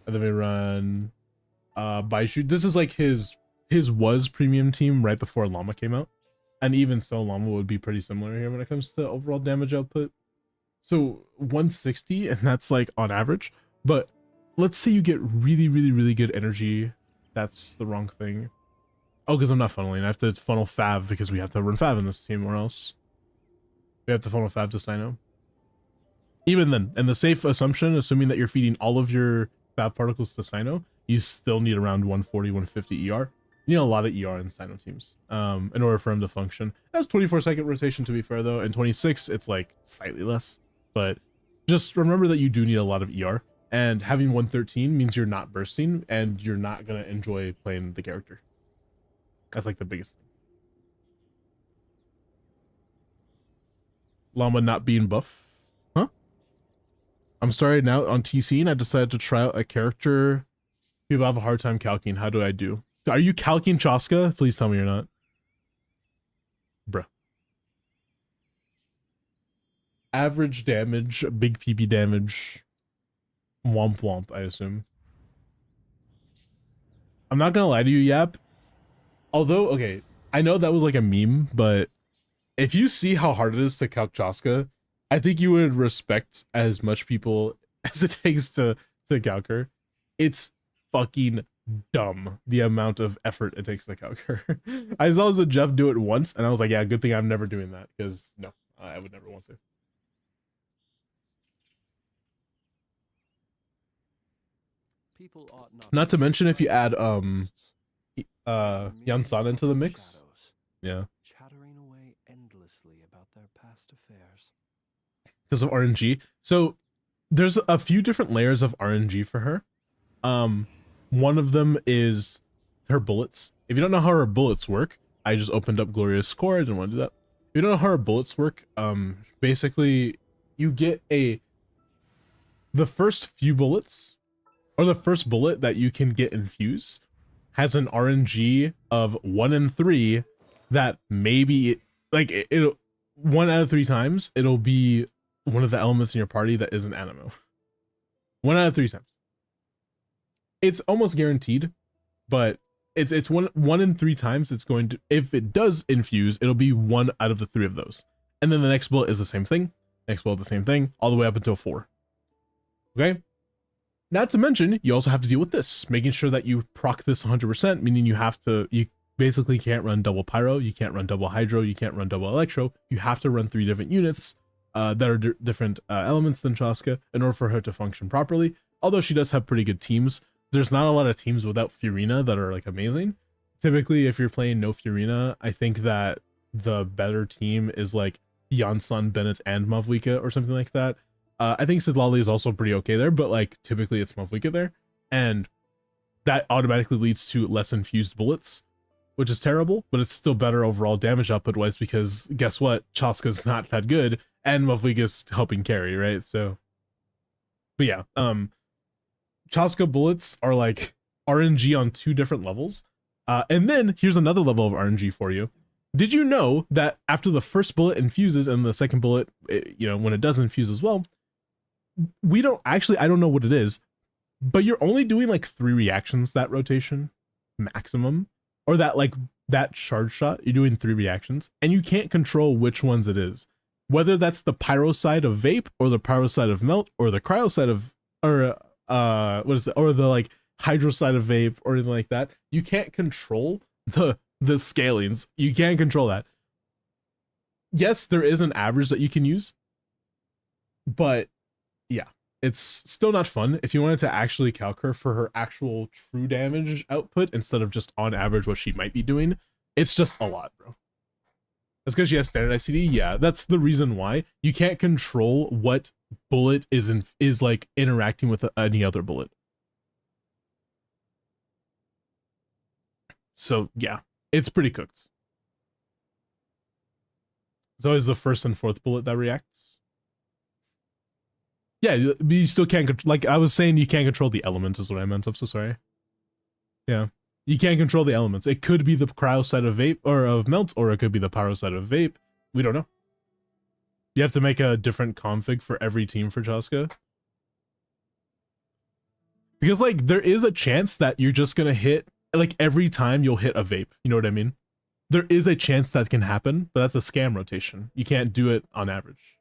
and then we run Baishu. This is like his was premium team right before Llama came out, and even so, Llama would be pretty similar here when it comes to overall damage output. So 160, and that's like on average. But let's say you get really good energy. That's the wrong thing. Oh, because I'm not funneling. I have to funnel Fav because we have to run Fav in this team, or else we have to funnel Fav to Sino. Even then, and the safe assumption, assuming that you're feeding all of your Fav particles to Sino, you still need around 140, 150 ER. You need a lot of ER in Sino teams in order for him to function. That's 24-second rotation, to be fair, though. And 26, it's like slightly less. But just remember that you do need a lot of ER. And having 113 means you're not bursting, and you're not going to enjoy playing the character. That's like the biggest thing. Llama not being buff. Huh? I'm sorry, now on TC, I decided to try out a character people have a hard time calking. How do I do? Are you calking Chaska? Please tell me you're not. Bruh. Average damage, big PP damage. Womp womp, I assume. I'm not gonna lie to you, Yap. Although, okay, I know that was like a meme, but if you see how hard it is to calc Chaska, I think you would respect as much people as it takes to calc her. It's fucking dumb, the amount of effort it takes to calc her. I saw Jeff do it once, and I was like, yeah, good thing I'm never doing that, because no, I would never want to. People ought Not to mention if you add Yansan into the mix. Yeah. Chattering away endlessly about their past affairs. Because of RNG. So there's a few different layers of RNG for her. One of them is her bullets. If you don't know how her bullets work, I just opened up Gloria's score. I didn't want to do that. If you don't know how her bullets work, basically you get the first few bullets, or the first bullet that you can get infused, has an RNG of 1 in 3 that maybe like it'll 1 out of 3 times it'll be one of the elements in your party that isn't Animo. 1 out of 3 times. It's almost guaranteed, but it's one in 3 times it's going to, if it does infuse, it'll be 1 out of the 3 of those. And then the next bullet is the same thing, next bullet the same thing, all the way up until 4. Okay? Not to mention, you also have to deal with this, making sure that you proc this 100%, meaning you basically can't run double pyro, you can't run double hydro, you can't run double electro. You have to run 3 different units that are different elements than Chaska in order for her to function properly. Although she does have pretty good teams, there's not a lot of teams without Furina that are like amazing. Typically, if you're playing no Furina, I think that the better team is like Yansan, Bennett, and Mavwika or something like that. I think Sidlali is also pretty okay there, but like typically it's Mavwika there, and that automatically leads to less infused bullets, which is terrible, but it's still better overall damage output wise because guess what? Chaska's not that good, and Mavwika's helping carry, right? So, but yeah, Chaska bullets are like RNG on 2 different levels. And then here's another level of RNG for you. Did you know that after the first bullet infuses and the second bullet, when it does infuse as well, I don't know what it is, but you're only doing like 3 reactions that rotation maximum, or that charge shot, you're doing 3 reactions, and you can't control which ones it is. Whether that's the pyro side of vape, or the pyro side of melt, or the cryo side of, or or the like hydro side of vape, or anything like that. You can't control the scalings. You can't control that. Yes, there is an average that you can use, but yeah, it's still not fun. If you wanted to actually calc her for her actual true damage output instead of just on average what she might be doing, it's just a lot, bro. That's because she has standardized CD. Yeah, that's the reason why you can't control what bullet is like interacting with any other bullet. So yeah, it's pretty cooked. It's always the first and fourth bullet that reacts. Yeah, but you still can't, like I was saying, you can't control the elements is what I meant. I'm so sorry. Yeah, you can't control the elements. It could be the cryo side of vape or of melt, or it could be the pyro side of vape. We don't know. You have to make a different config for every team for Chaska. Because like there is a chance that you're just gonna hit, like every time you'll hit a vape. You know what I mean? There is a chance that can happen, but that's a scam rotation. You can't do it on average.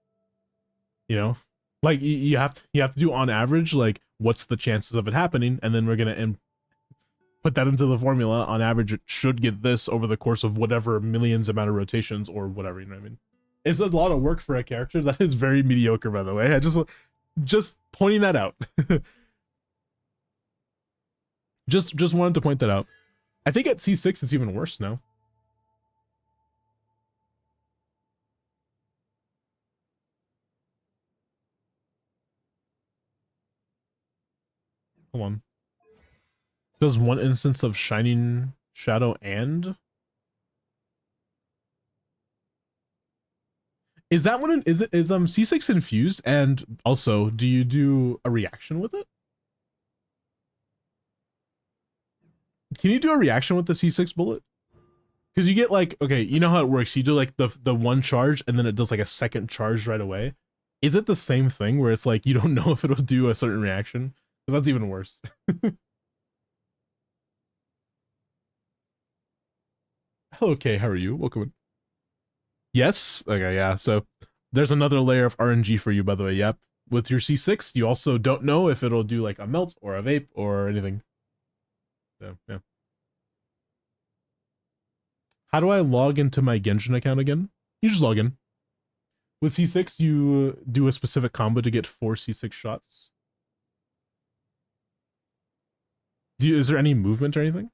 You know? Like you have to do on average, like what's the chances of it happening, and then we're gonna put that into the formula. On average, it should get this over the course of whatever millions amount of rotations or whatever. You know what I mean? It's a lot of work for a character that is very mediocre, by the way. I just pointing that out. just wanted to point that out. I think at C6 it's even worse now. Hold on. Does one instance of Shining Shadow and... Is that one, is C6 infused? And also, do you do a reaction with it? Can you do a reaction with the C6 bullet? Because you get like, okay, you know how it works. You do like the one charge and then it does like a second charge right away. Is it the same thing where it's like, you don't know if it'll do a certain reaction? Because that's even worse. Hello, Kay, how are you? Welcome in. Yes? Okay, yeah, so there's another layer of RNG for you, by the way. Yep. With your C6, you also don't know if it'll do like a melt or a vape or anything. So, yeah. How do I log into my Genshin account again? You just log in. With C6, you do a specific combo to get 4 C6 shots. Is there any movement or anything?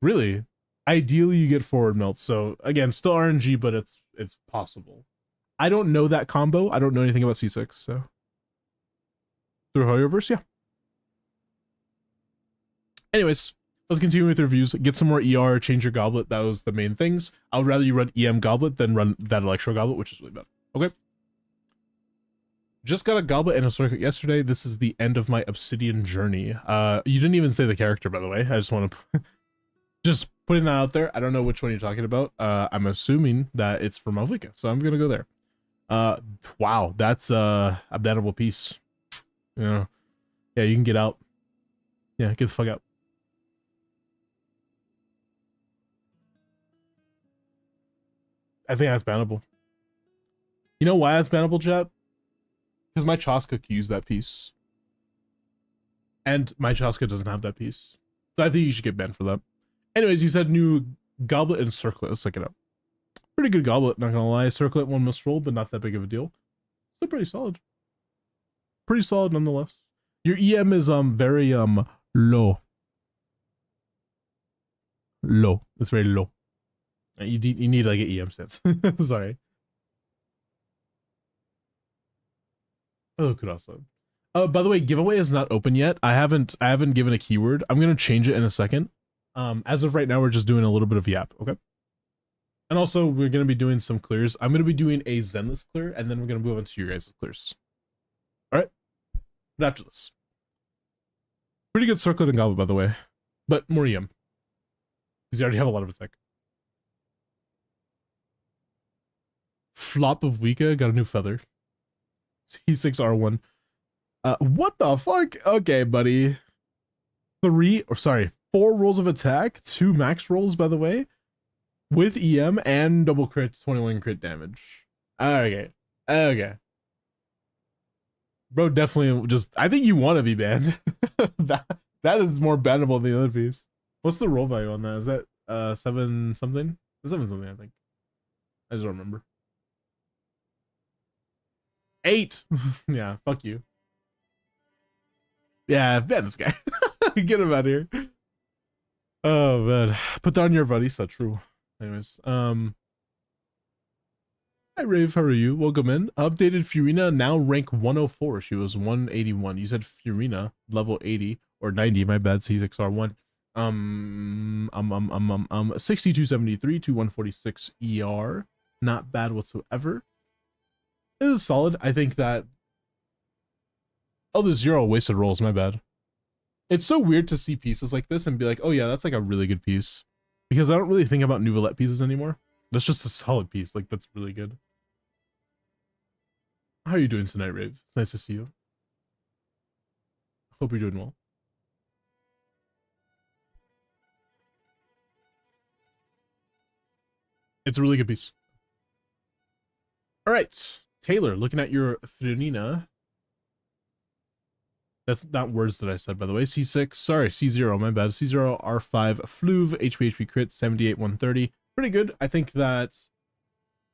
Really? Ideally, you get forward melt. So again, still RNG, but it's possible. I don't know that combo. I don't know anything about C6. So through Hoyoverse, yeah. Anyways, let's continue with the reviews. Get some more ER, change your goblet. That was the main things. I would rather you run EM goblet than run that electro goblet, which is really bad. Okay. Just got a goblet and a circuit yesterday. This is the end of my obsidian journey. You didn't even say the character, by the way. I just want to just putting that out there. I don't know which one you're talking about. I'm assuming that it's from Mavwika, so I'm gonna go there. Wow, that's a bannable piece. Yeah. Yeah, you can get out. Yeah, get the fuck out. I think that's bannable. You know why that's bannable, chat? Because my Chaska could use that piece. And my Chaska doesn't have that piece. So I think you should get banned for that. Anyways, you said new goblet and circlet. Let's check it out. Pretty good goblet, not gonna lie. Circlet, one must roll, but not that big of a deal. Still pretty solid. Pretty solid nonetheless. Your EM is very low. Low. It's very low. You need like an EM sense. Sorry. Oh, could also. Oh, by the way, giveaway is not open yet. I haven't given a keyword. I'm gonna change it in a second. As of right now, we're just doing a little bit of yap. Okay. And also, we're gonna be doing some clears. I'm gonna be doing a Zenless clear, and then we're gonna move on to your guys' clears. All right. But after this, pretty good circlet and goblet, by the way, but more EM because you already have a lot of attack. Flop of Wika got a new feather. C6R1. What the fuck? Okay, buddy. 4 rolls of attack, 2 max rolls, by the way, with EM and double crit, 21 crit damage. Okay. Okay. Bro, definitely just, I think you want to be banned. that is more bannable than the other piece. What's the roll value on that? Is that 7 something? 7 something, I think. I just don't remember. 8. Yeah, fuck you. Yeah, ban this guy. Get him out of here. Oh man, put down your Varisa. True. Anyways, hi Rave, how are you? Welcome in. Updated Furina, now rank 104. She was 181. You said Furina level 80 or 90. My bad. C6R1. 6273 to 146 ER. Not bad whatsoever. It is solid. I think that. Oh, there's 0 wasted rolls. My bad. It's so weird to see pieces like this and be like, oh yeah, that's like a really good piece. Because I don't really think about Nouvellette pieces anymore. That's just a solid piece. Like, that's really good. How are you doing tonight, Rave? It's nice to see you. Hope you're doing well. It's a really good piece. All right. Taylor, looking at your Threnina. That's not words that I said, by the way. C6, sorry, C0, my bad. C0, R5, Fluve, HP crit, 78, 130. Pretty good. I think that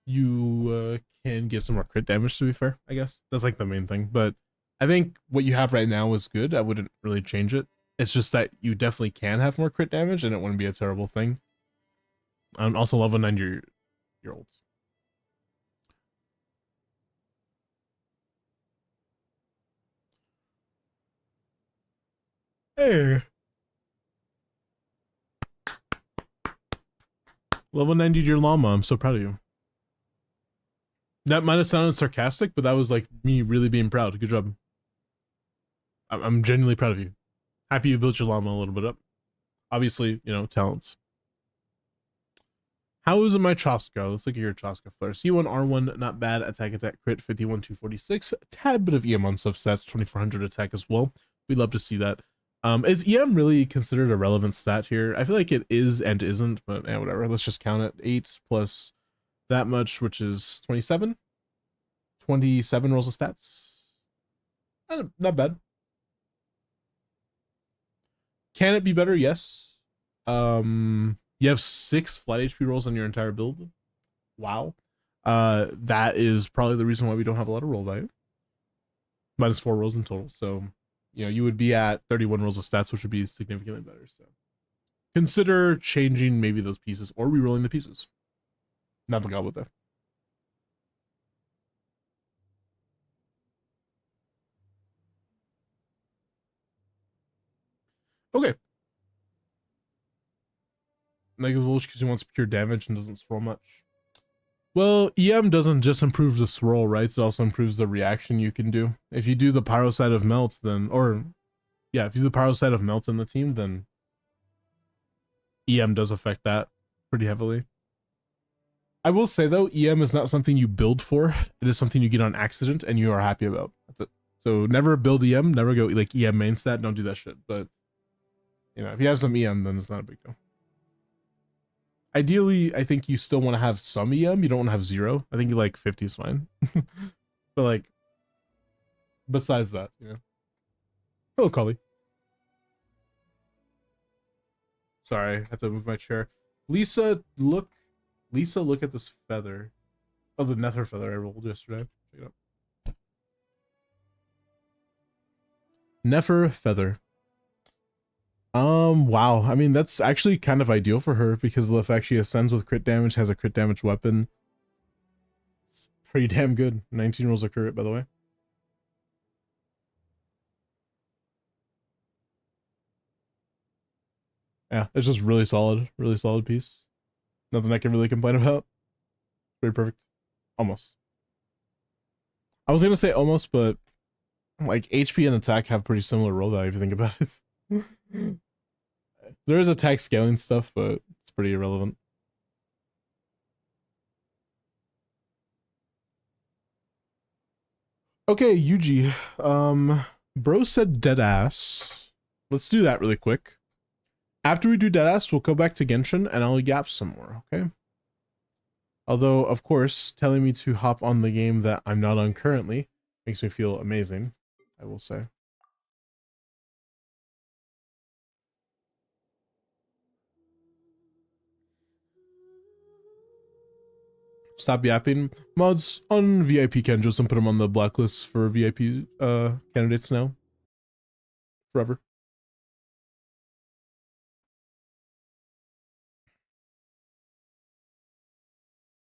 you can get some more crit damage, to be fair, I guess. That's like the main thing. But I think what you have right now is good. I wouldn't really change it. It's just that you definitely can have more crit damage, and it wouldn't be a terrible thing. I'm also level 90-year-olds. Hey. Level 90 your llama. I'm so proud of you. That might have sounded sarcastic, but that was like me really being proud. Good job. I'm genuinely proud of you. Happy you built your llama a little bit up. Obviously, you know, talents. How is it my Chaska? Let's look at your Chaska flare. C1, R1, not bad. Attack, crit, 51, 246. Tad bit of EM on substats, 2400 attack as well. We'd love to see that. Is EM really considered a relevant stat here? I feel like it is and isn't, but yeah, whatever. Let's just count it. 8 plus that much, which is 27. 27 rolls of stats. Not bad. Can it be better? Yes. You have 6 flight HP rolls on your entire build. Wow. That is probably the reason why we don't have a lot of roll value. Minus 4 rolls in total. So, you know, you would be at 31 rolls of stats, which would be significantly better. So consider changing maybe those pieces or re-rolling the pieces. Not the goblet there. Okay. Negative bullish because he wants pure damage and doesn't swirl much. Well, EM doesn't just improve the swirl, right? It also improves the reaction you can do. If you do the pyro side of melt, then, or yeah, if you do the pyro side of melt in the team, then EM does affect that pretty heavily. I will say though, EM is not something you build for. It is something you get on accident and you are happy about. That's it. So never build EM, never go like EM main stat, don't do that shit. But you know, if you have some EM, then it's not a big deal. Ideally, I think you still want to have some EM. You don't want to have 0. I think like 50 is fine. But like, besides that, you know. Hello, Cully. Sorry, I had to move my chair. Lisa, look at this feather. Oh, the nether feather I rolled yesterday. Check it out. Nether feather. Wow. I mean, that's actually kind of ideal for her because of the fact she ascends with crit damage, has a crit damage weapon. It's pretty damn good. 19 rolls a crit, by the way. Yeah, it's just really solid piece. Nothing I can really complain about. Pretty perfect. Almost. I was gonna say almost, but like HP and attack have pretty similar roll value if you think about it. There is attack scaling stuff, but it's pretty irrelevant. Okay, Yuji. Bro said dead ass. Let's do that really quick. After we do dead ass, we'll go back to Genshin and I'll yap some more, okay? Although, of course, telling me to hop on the game that I'm not on currently makes me feel amazing, I will say. Stop yapping. Mods on VIP Kenjos and put them on the blacklist for VIP candidates now. Forever.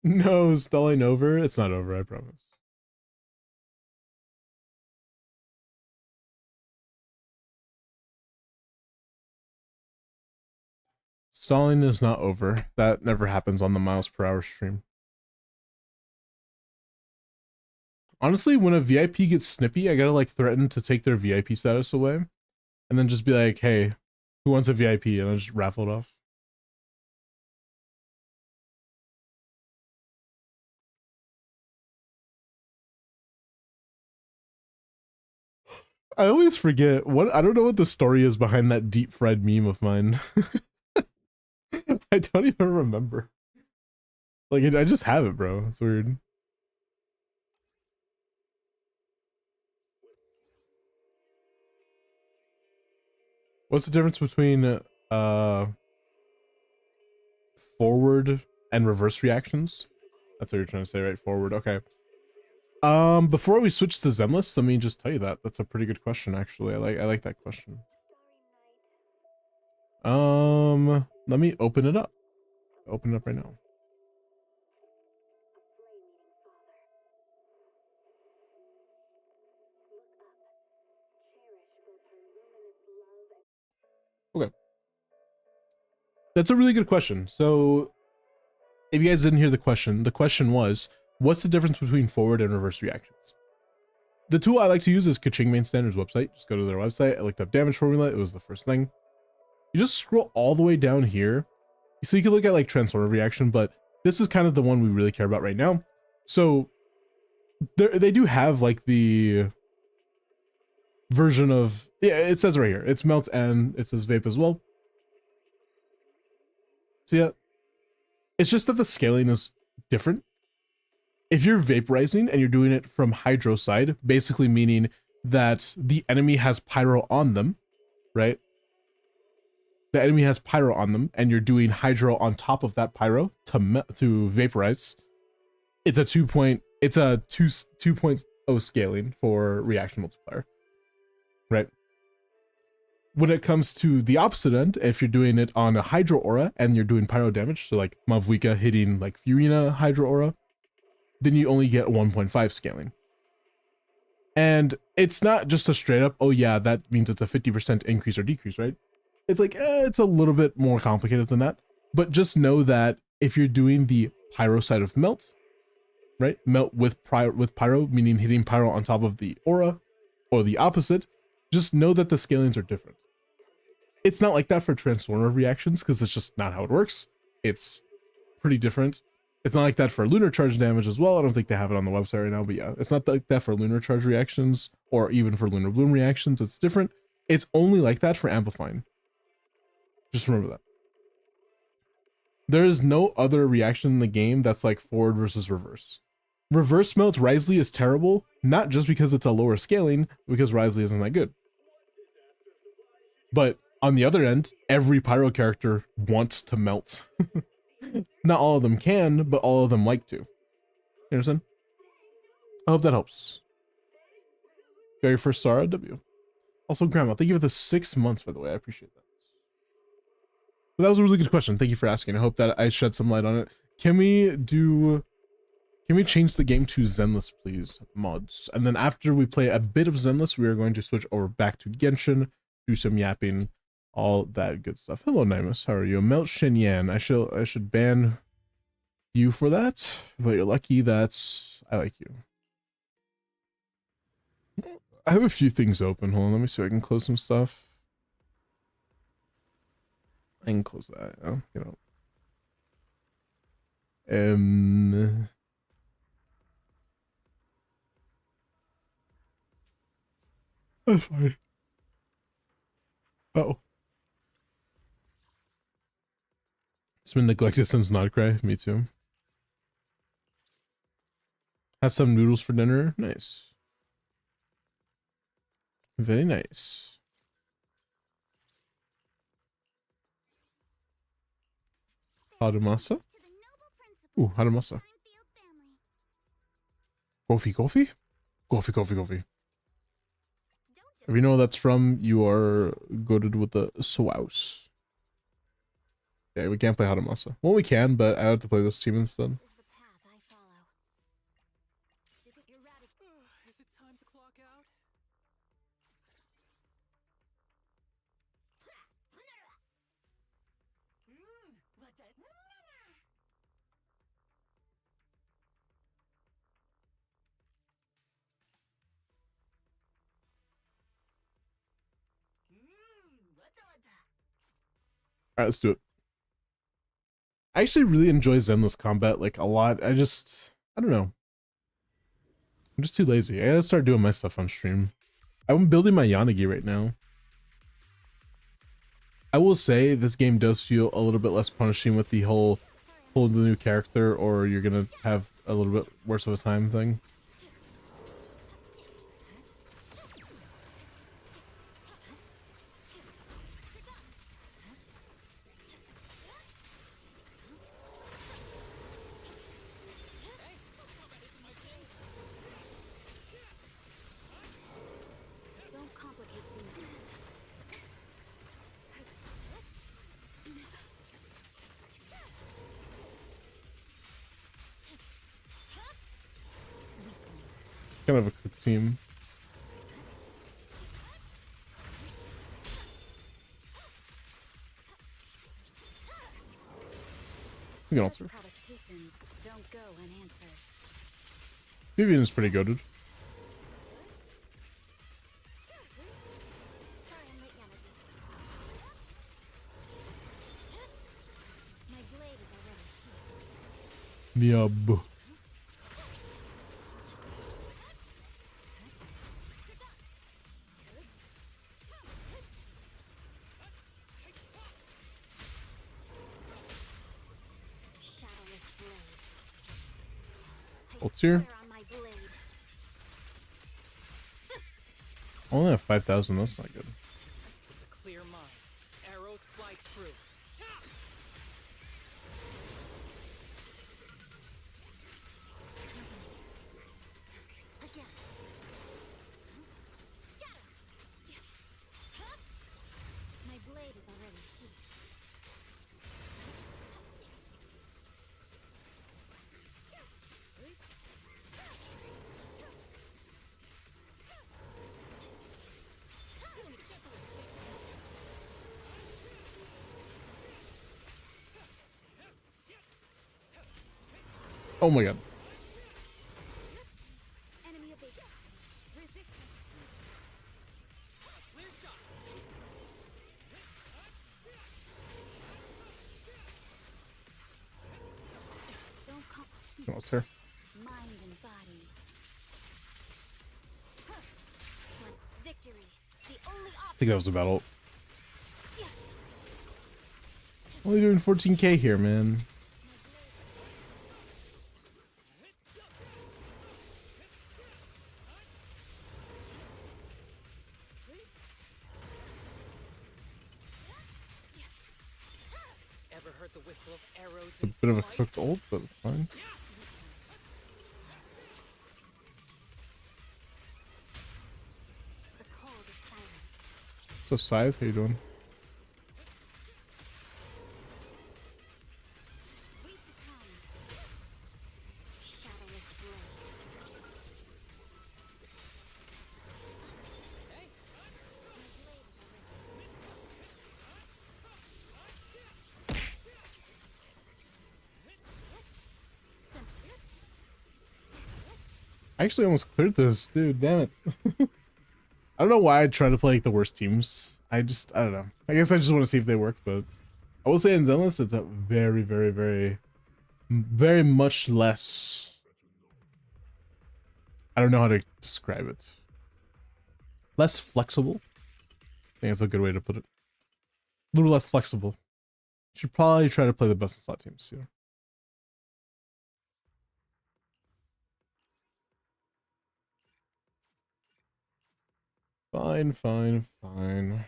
No, stalling over? It's not over, I promise. Stalling is not over. That never happens on the miles per hour stream. Honestly, when a VIP gets snippy, I gotta like threaten to take their VIP status away. And then just be like, hey, who wants a VIP? And I just raffle it off. I always forget I don't know what the story is behind that deep fried meme of mine. I don't even remember. Like, I just have it, bro. It's weird. What's the difference between forward and reverse reactions? That's what you're trying to say, right? Forward. Okay. Before we switch to Zenless, let me just tell you that. That's a pretty good question, actually. I like that question. Let me open it up. Open it up right now. Okay. That's a really good question. So, if you guys didn't hear the question was, what's the difference between forward and reverse reactions? The tool I like to use is Kaching Main Standards website. Just go to their website. I looked up damage formula. It was the first thing. You just scroll all the way down here. So you can look at like transformer reaction, but this is kind of the one we really care about right now. So they do have like the version of, yeah, it says right here, it's melt and it says vape as well. So yeah, it's just that the scaling is different. If you're vaporizing and you're doing it from hydro side, basically meaning that the enemy has pyro on them, right? The enemy has pyro on them and you're doing hydro on top of that pyro to vaporize. It's a 2.0 scaling for reaction multiplier, right? When it comes to the opposite end, if you're doing it on a hydro aura and you're doing pyro damage, so like Mavwika hitting like Furina hydro aura, then you only get 1.5 scaling. And it's not just a straight up, oh yeah, that means it's a 50% increase or decrease, right? It's like, it's a little bit more complicated than that. But just know that if you're doing the pyro side of melt, right? Melt with pyro, meaning hitting pyro on top of the aura, or the opposite, just know that the scalings are different. It's not like that for transformer reactions, because it's just not how it works. It's pretty different. It's not like that for lunar charge damage as well. I don't think they have it on the website right now, but yeah, it's not like that for lunar charge reactions or even for Lunar Bloom reactions, it's different. It's only like that for amplifying. Just remember that. There is no other reaction in the game that's like forward versus reverse. Reverse melt Risley is terrible, not just because it's a lower scaling, because Risley isn't that good. But on the other end, every pyro character wants to melt. Not all of them can, but all of them like to. You understand? I hope that helps. Very first Sarah W. Also, Grandma, thank you for the 6 months, by the way. I appreciate that. But that was a really good question. Thank you for asking. I hope that I shed some light on it. Can we change the game to Zenless, please, mods? And then after we play a bit of Zenless, we are going to switch over back to Genshin, do some yapping, all that good stuff. Hello, Nimus. How are you? Melt Shenyan. I should ban you for that, but you're lucky that I like you. I have a few things open. Hold on, let me see if I can close some stuff. I can close that. Oh, you know. That's fine. Oh. It's been neglected since Nodcry. Me too. Had some noodles for dinner. Nice. Very nice. Hadamasa? Ooh, Hadamasa. Kofi, Kofi? Kofi, Kofi, Kofi. If you know where that's from, you are goaded with the Swouse. Yeah, we can't play Hadamasa. Well, we can, but I have to play this team instead. Is it time to clock out? Alright, let's do it. I actually really enjoy Zenless combat like a lot. I don't know. I'm just too lazy. I gotta start doing my stuff on stream. I'm building my Yanagi right now. I will say this game does feel a little bit less punishing with the whole pull the new character or you're gonna have a little bit worse of a time thing. Kind of a cook team. We can alter. Vivian is pretty goated. Yub. Ult's here. I only have 5,000. That's not good. Clear mind. Arrows fly through. My blade is already sheathed. Oh my god. Enemy evaded. Resistance. Don't come. Oh, it's her. Mind and body. I think that was about ult. Only doing 14k here, man. Ever heard the whistle of arrows It's a bit of a cooked ult, but it's fine. The cold is silent. So Scythe, how you doing? We succumb. Shadowless blade. I actually almost cleared this, dude. Damn it. I don't know why I try to play like the worst teams. I don't know. I guess I just want to see if they work, but I will say in Zenless, it's a very, very, very, very much less. I don't know how to describe it. Less flexible. I think that's a good way to put it. A little less flexible. You should probably try to play the best in slot teams, you know. Fine, fine, fine.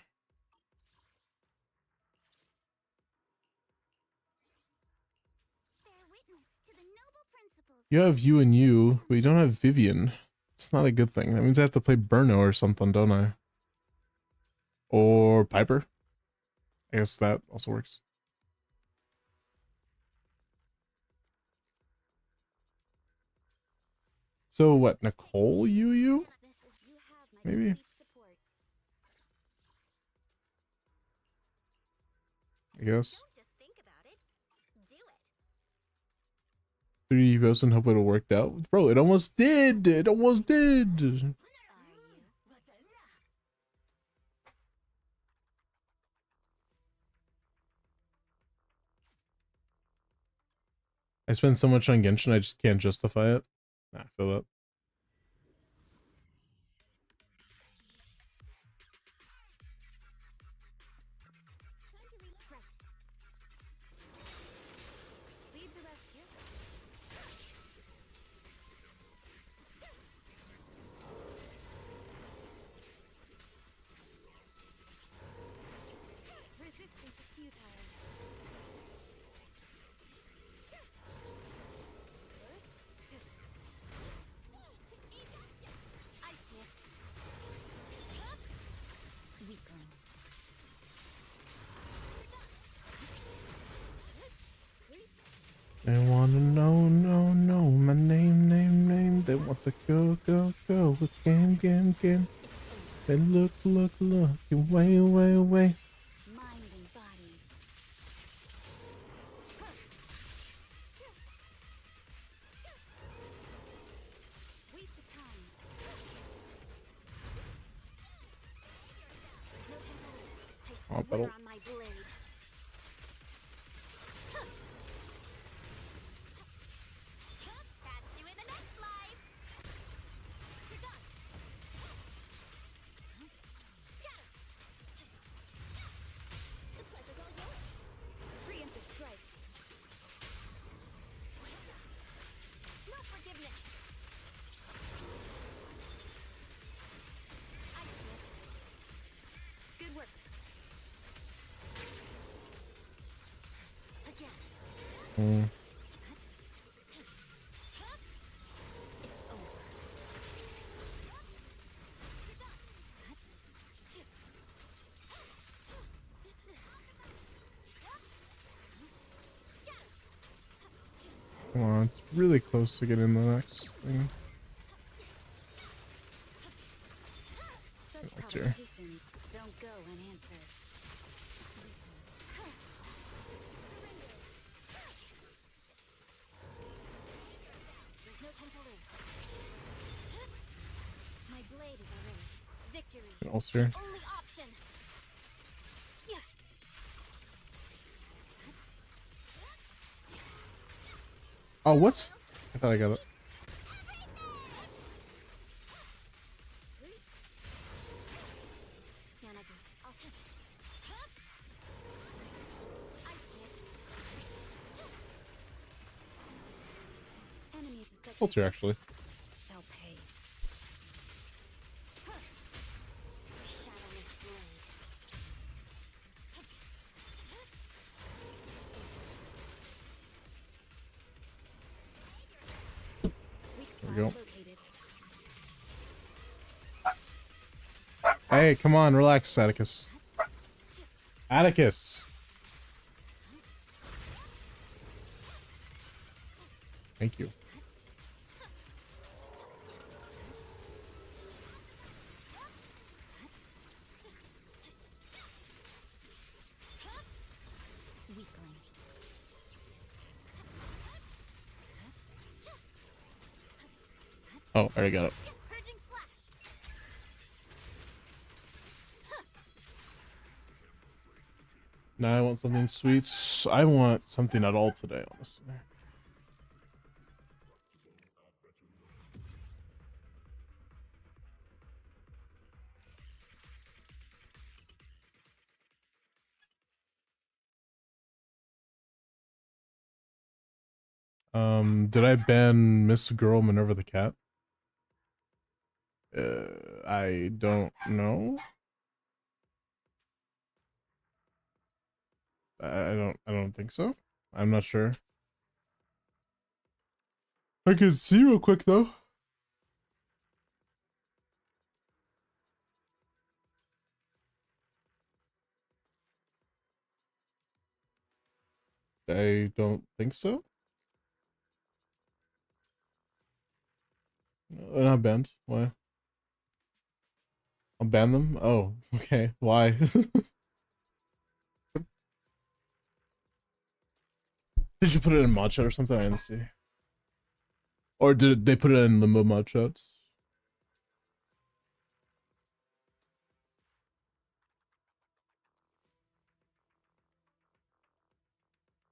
Bear witness to the noble principles. You have you and you, but you don't have Vivian. It's not a good thing. That means I have to play Burno or something, don't I? Or Piper. I guess that also works. So what, Nicole you? This is you have my Maybe. complete support. I guess. Don't just think about it. Do it. 3D post and hope it'll work out. Bro, it almost did! It almost did! Are you? I spend so much on Genshin, I just can't justify it. Nah, I feel that. Time to retract. Lead the rescue. Resistance is futile. I see it. Weaken. They wanna know my name. They want to go with game. They look, and way. Mind and body. We succumb. No time to lose. I Oh, swear battle. on my blade. Catch you in the next life. You're done. Scatter. The pleasure's all yours. Preemptive strike. No forgiveness. I see it. Good work. Again. Mm. It's over. Come on, it's really close to getting the next thing. Such What's here? provocations don't go unanswered. There's no time to lose. My blade is already victory. And also here. Only option. Yeah. Oh, what? I thought I got it. default here actually. Shall pay. Shadowless blade. There we go. Located. Hey, come on, relax, Atticus. Atticus. Thank you. Weakling. Oh, I already got it. Purging slash. Now I want something sweet. I want something at all today, honestly. Did I ban Miss Girl Minerva the cat? I don't know. I don't think so. I'm not sure. I can see real quick though. I don't think so. They're not banned. Why? I'll ban them? Oh, okay. Why? Did you put it in mod chat or something? I didn't see. Or did they put it in limbo mod chat?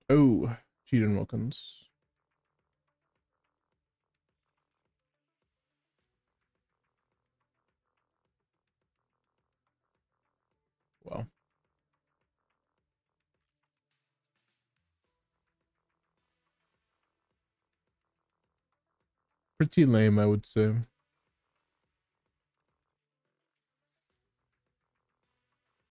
Oh, Cheatin' Wilkins. Wow. Pretty lame, I would say.